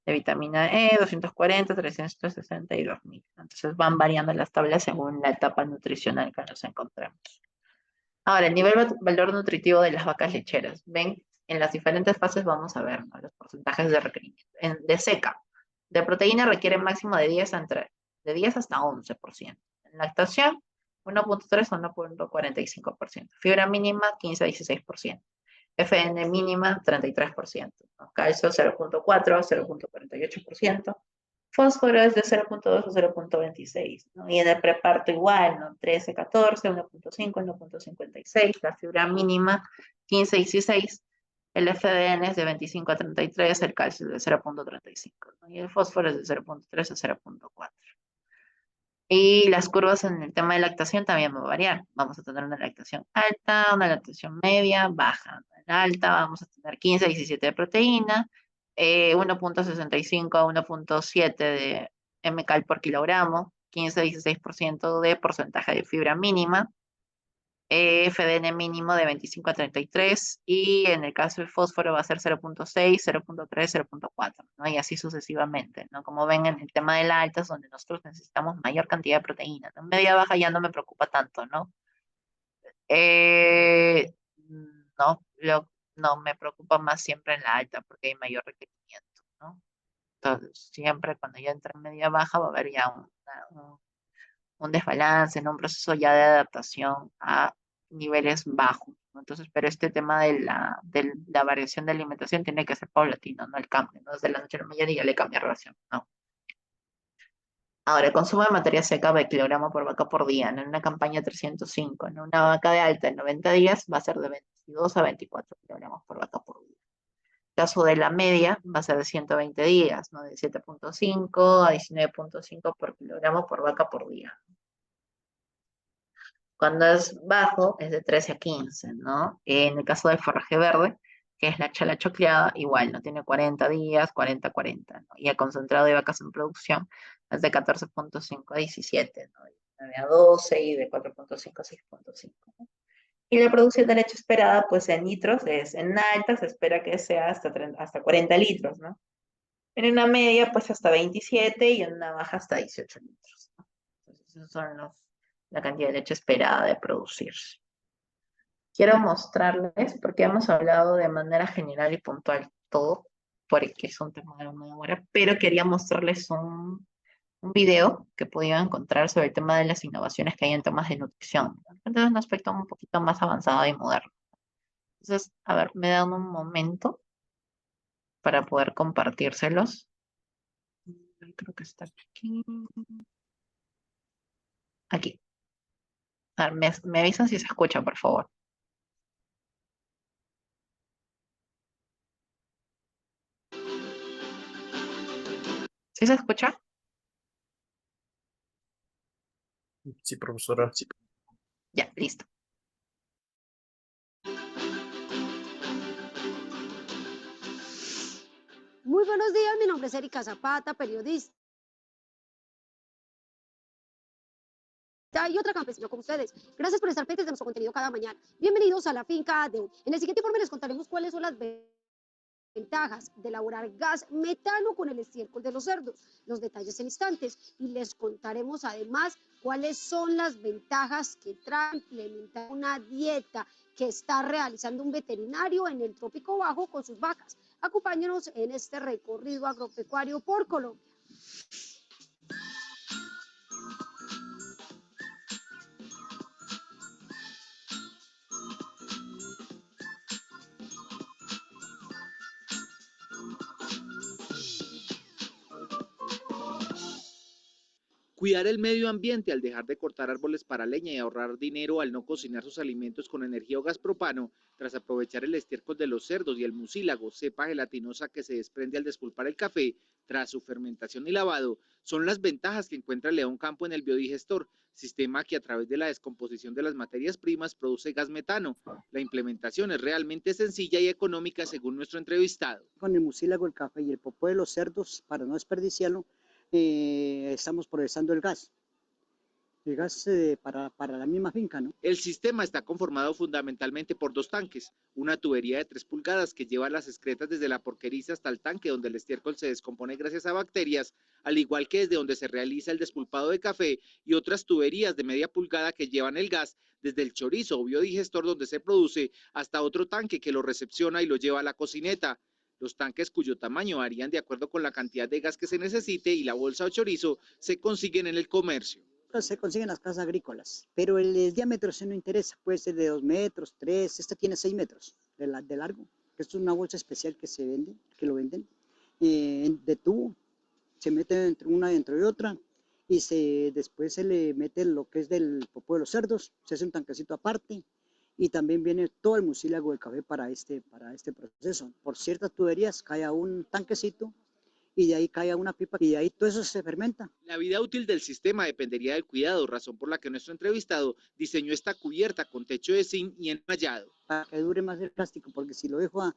de vitamina E, 240, 362.000. Entonces van variando las tablas según la etapa nutricional que nos encontramos. Ahora, el nivel valor nutritivo de las vacas lecheras. Ven, en las diferentes fases vamos a ver, ¿no? Los porcentajes de requerimiento. De seca, de proteína requiere máximo de 10 hasta 11%. En lactación, 1.3 a 1.45%. Fibra mínima, 15 a 16%. FN mínima, 33%. ¿No? Calcio, 0.4 a 0.48%. Fósforo es de 0.2 a 0.26, ¿no? Y en el preparto igual, ¿no? 13, 14, 1.5, 1.56, la fibra mínima 15, 16, el FDN es de 25 a 33, el calcio es de 0.35, ¿no? Y el fósforo es de 0.3 a 0.4. Y las curvas en el tema de lactación también van a variar. Vamos a tener una lactación alta, una lactación media, baja. En alta vamos a tener 15 a 17 de proteína, 1.65 a 1.7 de mcal por kilogramo, 15 a 16% de porcentaje de fibra mínima, FDN mínimo de 25 a 33 y en el caso del fósforo va a ser 0.6, 0.3, 0.4, ¿no? Y así sucesivamente, ¿no? Como ven en el tema de la alta es donde nosotros necesitamos mayor cantidad de proteína, ¿no? Media baja ya no me preocupa tanto, ¿no? Eh, no, no, me preocupa más siempre en la alta porque hay mayor requerimiento, ¿no? Entonces, siempre cuando ya entra en media baja va a haber ya un desbalance, ¿no? Un proceso ya de adaptación a niveles bajos, ¿no? Entonces, pero este tema de la variación de alimentación tiene que ser paulatino, no el cambio, no desde la noche a la mañana y ya le cambia relación, no. Ahora, el consumo de materia seca de kilogramo por vaca por día, ¿no? En una campaña 305, en una vaca de alta en 90 días va a ser de 22 a 24 kilogramos por vaca por día. El caso de la media va a ser de 120 días, ¿no? De 7.5 a 19.5 por kilogramo por vaca por día. Cuando es bajo, es de 13 a 15, ¿no? En el caso del forraje verde, que es la chala chocleada, igual, ¿no? Tiene 40 días, 40, 40, ¿no? Y el concentrado de vacas en producción es de 14.5 a 17, ¿no? De 9 a 12 y de 4.5 a 6.5, ¿no? Y la producción de leche esperada, pues en litros, es en alta, se espera que sea hasta 40 litros, ¿no? En una media, pues hasta 27 y en una baja hasta 18 litros, ¿no? Entonces, esos son la cantidad de leche esperada de producirse. Quiero mostrarles, porque hemos hablado de manera general y puntual todo, porque es un tema de una hora, pero quería mostrarles un video que he podido encontrar sobre el tema de las innovaciones que hay en temas de nutrición. Entonces, es un aspecto un poquito más avanzado y moderno. Entonces, a ver, me dan un momento para poder compartírselos. Creo que está aquí. Aquí. A ver, me avisan si se escucha, por favor. ¿Sí se escucha? Sí, profesora. Sí. Ya, listo. Muy buenos días, mi nombre es Erika Zapata, periodista y otra campesina como ustedes. Gracias por estar pendientes de nuestro contenido cada mañana. Bienvenidos a la finca de hoy. En el siguiente informe les contaremos cuáles son las ventajas de elaborar gas metano con el estiércol de los cerdos, los detalles en instantes, y les contaremos además cuáles son las ventajas que trae implementar una dieta que está realizando un veterinario en el Trópico Bajo con sus vacas. Acompáñenos en este recorrido agropecuario por Colombia. Cuidar el medio ambiente al dejar de cortar árboles para leña y ahorrar dinero al no cocinar sus alimentos con energía o gas propano, tras aprovechar el estiércol de los cerdos y el mucílago, cepa gelatinosa que se desprende al despulpar el café tras su fermentación y lavado, son las ventajas que encuentra León Campo en el biodigestor, sistema que a través de la descomposición de las materias primas produce gas metano. La implementación es realmente sencilla y económica según nuestro entrevistado. Con el mucílago, el café y el popó de los cerdos, para no desperdiciarlo, estamos procesando el gas para la misma finca, ¿no? El sistema está conformado fundamentalmente por dos tanques, una tubería de 3 pulgadas que lleva las excretas desde la porqueriza hasta el tanque donde el estiércol se descompone gracias a bacterias, al igual que desde donde se realiza el despulpado de café, y otras tuberías de media pulgada que llevan el gas desde el chorizo o biodigestor donde se produce hasta otro tanque que lo recepciona y lo lleva a la cocineta. Los tanques, cuyo tamaño varían de acuerdo con la cantidad de gas que se necesite, y la bolsa o chorizo se consiguen en el comercio. Se consiguen las casas agrícolas, pero el diámetro sí no interesa, puede ser de 2 metros, 3, esta tiene 6 metros de largo. Esto es una bolsa especial que se vende, que lo venden, de tubo, se mete una dentro de otra, y después se le mete lo que es del popó de los cerdos, se hace un tanquecito aparte, y también viene todo el mucílago del café para este proceso. Por ciertas tuberías cae a un tanquecito, y de ahí cae a una pipa y de ahí todo eso se fermenta. La vida útil del sistema dependería del cuidado, razón por la que nuestro entrevistado diseñó esta cubierta con techo de zinc y enmallado. Para que dure más el plástico, porque si lo dejo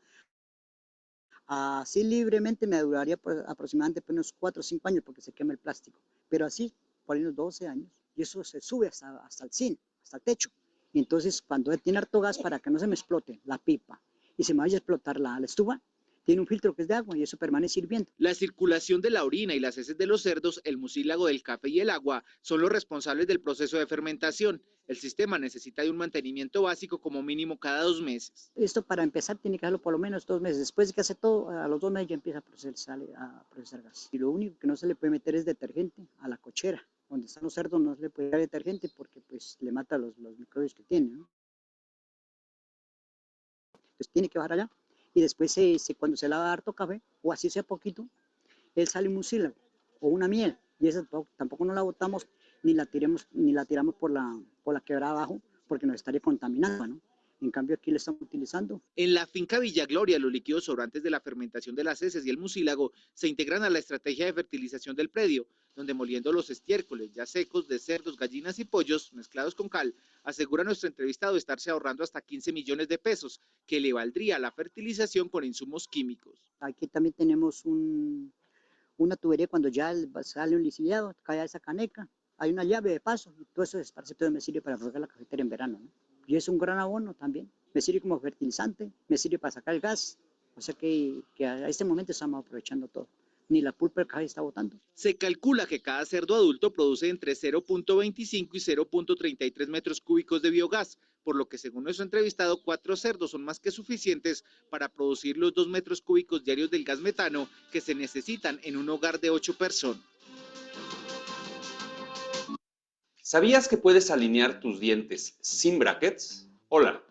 así libremente me duraría aproximadamente unos 4 o 5 años porque se quema el plástico, pero así por unos 12 años, y eso se sube hasta el zinc, hasta el techo. Y entonces cuando tiene harto gas, para que no se me explote la pipa y se me vaya a explotar la estufa, tiene un filtro que es de agua y eso permanece hirviendo. La circulación de la orina y las heces de los cerdos, el mucílago del café y el agua son los responsables del proceso de fermentación. El sistema necesita de un mantenimiento básico como mínimo cada 2 meses. Esto para empezar tiene que hacerlo por lo menos 2 meses. Después de que hace todo, a los 2 meses ya empieza a procesar gas. Y lo único que no se le puede meter es detergente a la cochera. Donde están los cerdos no se le puede dar detergente porque pues le mata los microbios que tiene, ¿no? Entonces tiene que bajar allá. Y después cuando se lava harto café, o así sea poquito, él sale un mucílago o una miel. Y esa tampoco no la botamos ni la tiramos por la quebrada abajo porque nos estaría contaminando, ¿no? En cambio aquí lo estamos utilizando. En la finca Villa Gloria, los líquidos sobrantes de la fermentación de las heces y el mucílago se integran a la estrategia de fertilización del predio, donde moliendo los estiércoles ya secos de cerdos, gallinas y pollos mezclados con cal, asegura nuestro entrevistado estarse ahorrando hasta 15 millones de pesos, que le valdría la fertilización con insumos químicos. Aquí también tenemos una tubería cuando ya sale un lisiado, cae a esa caneca, hay una llave de paso y todo eso me sirve para regar la cafetera en verano, ¿no? Y es un gran abono también, me sirve como fertilizante, me sirve para sacar el gas, o sea que a este momento estamos aprovechando todo, ni la pulpa del café está botando. Se calcula que cada cerdo adulto produce entre 0.25 y 0.33 metros cúbicos de biogás, por lo que según nuestro entrevistado, 4 cerdos son más que suficientes para producir los 2 metros cúbicos diarios del gas metano que se necesitan en un hogar de 8 personas. ¿Sabías que puedes alinear tus dientes sin brackets? Hola.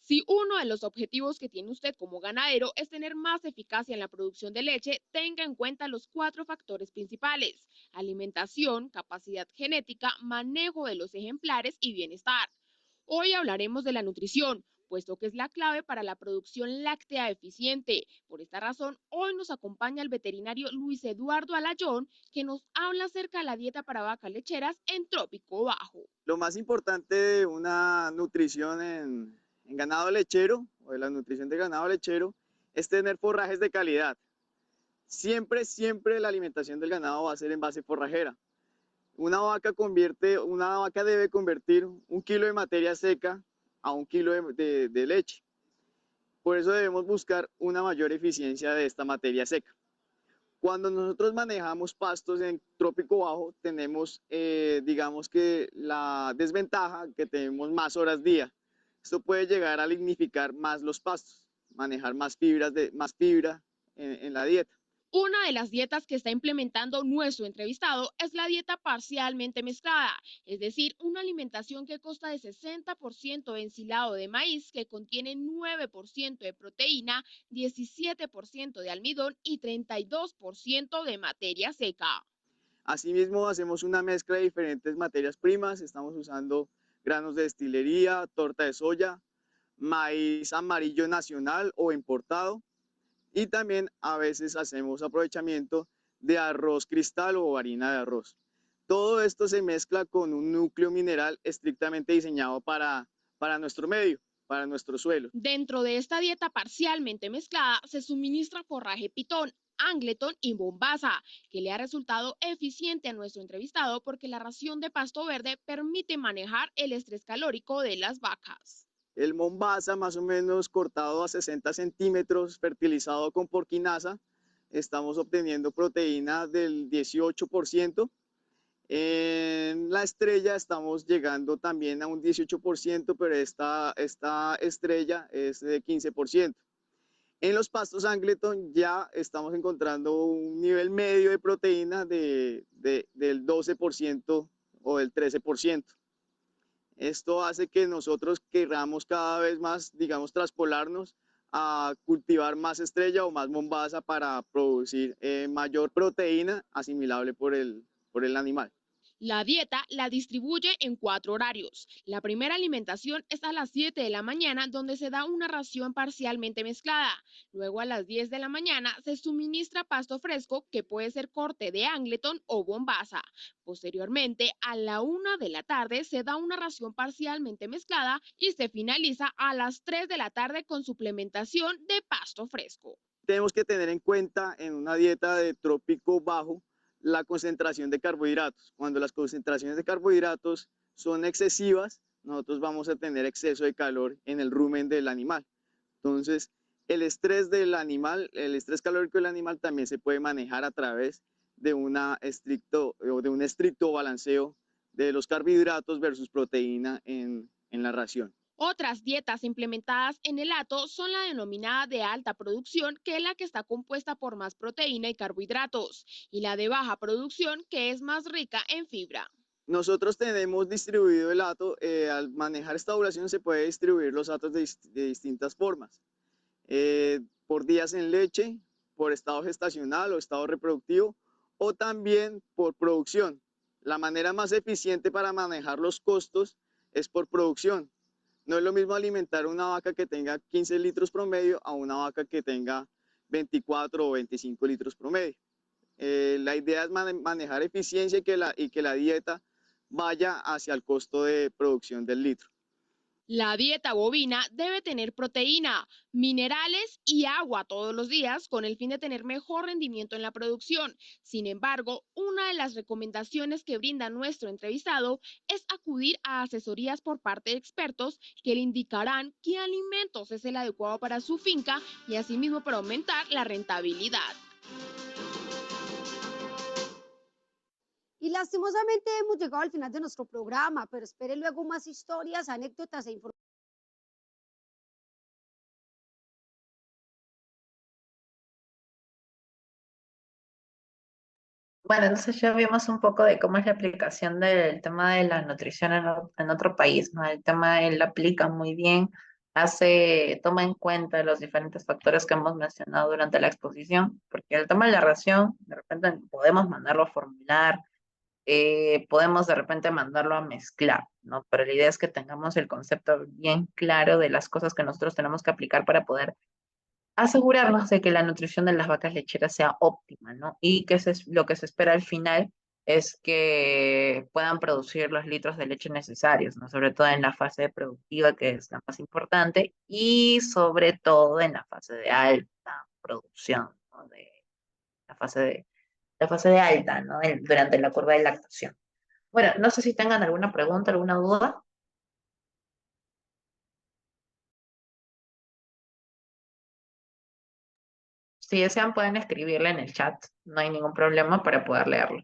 Si uno de los objetivos que tiene usted como ganadero es tener más eficacia en la producción de leche, tenga en cuenta los 4 factores principales: alimentación, capacidad genética, manejo de los ejemplares y bienestar. Hoy hablaremos de la nutrición, puesto que es la clave para la producción láctea eficiente. Por esta razón, hoy nos acompaña el veterinario Luis Eduardo Alayón, que nos habla acerca de la dieta para vacas lecheras en trópico bajo. Lo más importante de una nutrición en ganado lechero, o de la nutrición de ganado lechero, es tener forrajes de calidad. Siempre la alimentación del ganado va a ser en base forrajera. Una vaca debe convertir 1 kilo de materia seca a 1 kilo de leche. Por eso debemos buscar una mayor eficiencia de esta materia seca. Cuando nosotros manejamos pastos en trópico bajo, tenemos, digamos que la desventaja que tenemos más horas día. Esto puede llegar a lignificar más los pastos, manejar más fibra en la dieta. Una de las dietas que está implementando nuestro entrevistado es la dieta parcialmente mezclada, es decir, una alimentación que consta de 60% de ensilado de maíz, que contiene 9% de proteína, 17% de almidón y 32% de materia seca. Asimismo, hacemos una mezcla de diferentes materias primas. Estamos usando granos de destilería, torta de soya, maíz amarillo nacional o importado, y también a veces hacemos aprovechamiento de arroz cristal o harina de arroz. Todo esto se mezcla con un núcleo mineral estrictamente diseñado para nuestro medio, para nuestro suelo. Dentro de esta dieta parcialmente mezclada se suministra forraje pitón, Angleton y Bombasa, que le ha resultado eficiente a nuestro entrevistado porque la ración de pasto verde permite manejar el estrés calórico de las vacas. El Mombasa, más o menos cortado a 60 centímetros, fertilizado con porquinasa, estamos obteniendo proteína del 18%. En la estrella estamos llegando también a un 18%, pero esta estrella es de 15%. En los pastos Angleton ya estamos encontrando un nivel medio de proteína del 12% o del 13%. Esto hace que nosotros queramos cada vez más, digamos, traspolarnos a cultivar más estrella o más Mombasa para producir mayor proteína asimilable por el animal. La dieta la distribuye en 4 horarios. La primera alimentación es a las 7 de la mañana, donde se da una ración parcialmente mezclada. Luego a las 10 de la mañana se suministra pasto fresco, que puede ser corte de Angleton o Bombasa. Posteriormente, a la 1 de la tarde se da una ración parcialmente mezclada y se finaliza a las 3 de la tarde con suplementación de pasto fresco. Tenemos que tener en cuenta en una dieta de trópico bajo la concentración de carbohidratos. Cuando las concentraciones de carbohidratos son excesivas, nosotros vamos a tener exceso de calor en el rumen del animal. Entonces, el estrés calórico del animal también se puede manejar a través de un estricto balanceo de los carbohidratos versus proteína en la ración. Otras dietas implementadas en el hato son la denominada de alta producción, que es la que está compuesta por más proteína y carbohidratos, y la de baja producción, que es más rica en fibra. Nosotros tenemos distribuido el hato. Al manejar esta ovulación se puede distribuir los hatos de distintas formas. Por días en leche, por estado gestacional o estado reproductivo, o también por producción. La manera más eficiente para manejar los costos es por producción. No es lo mismo alimentar una vaca que tenga 15 litros promedio a una vaca que tenga 24 o 25 litros promedio. La idea es manejar eficiencia y que la dieta vaya hacia el costo de producción del litro. La dieta bovina debe tener proteína, minerales y agua todos los días, con el fin de tener mejor rendimiento en la producción. Sin embargo, una de las recomendaciones que brinda nuestro entrevistado es acudir a asesorías por parte de expertos que le indicarán qué alimentos es el adecuado para su finca y asimismo para aumentar la rentabilidad. Y lastimosamente hemos llegado al final de nuestro programa, pero espere luego más historias, anécdotas e informaciones. Bueno, entonces ya vimos un poco de cómo es la aplicación del tema de la nutrición en otro país, ¿no? El tema él lo aplica muy bien, toma en cuenta los diferentes factores que hemos mencionado durante la exposición, porque el tema de la ración, de repente podemos mandarlo a formular, podemos de repente mandarlo a mezclar, ¿no? Pero la idea es que tengamos el concepto bien claro de las cosas que nosotros tenemos que aplicar para poder asegurarnos de que la nutrición de las vacas lecheras sea óptima, ¿no? Y que lo que se espera al final es que puedan producir los litros de leche necesarios, ¿no? Sobre todo en la fase productiva, que es la más importante, y sobre todo en la fase de alta producción, ¿no? La fase la fase de alta, ¿no? Durante la curva de lactación. Bueno, no sé si tengan alguna pregunta, alguna duda. Si desean, pueden escribirla en el chat, no hay ningún problema para poder leerlo.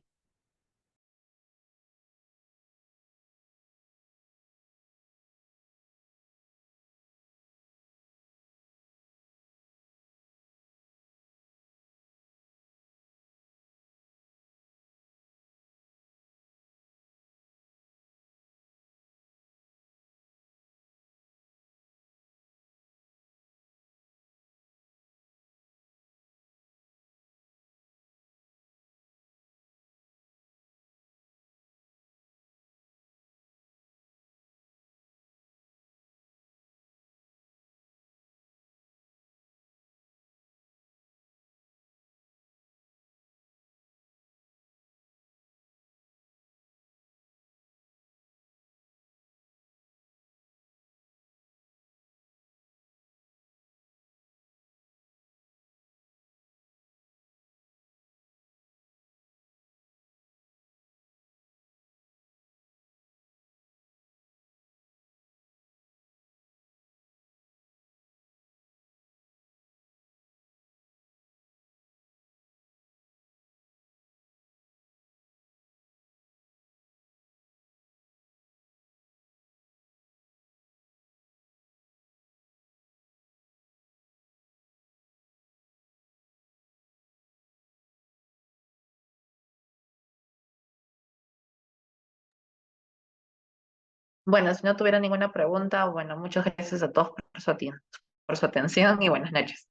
Bueno, si no tuviera ninguna pregunta, bueno, muchas gracias a todos por su atención y buenas noches.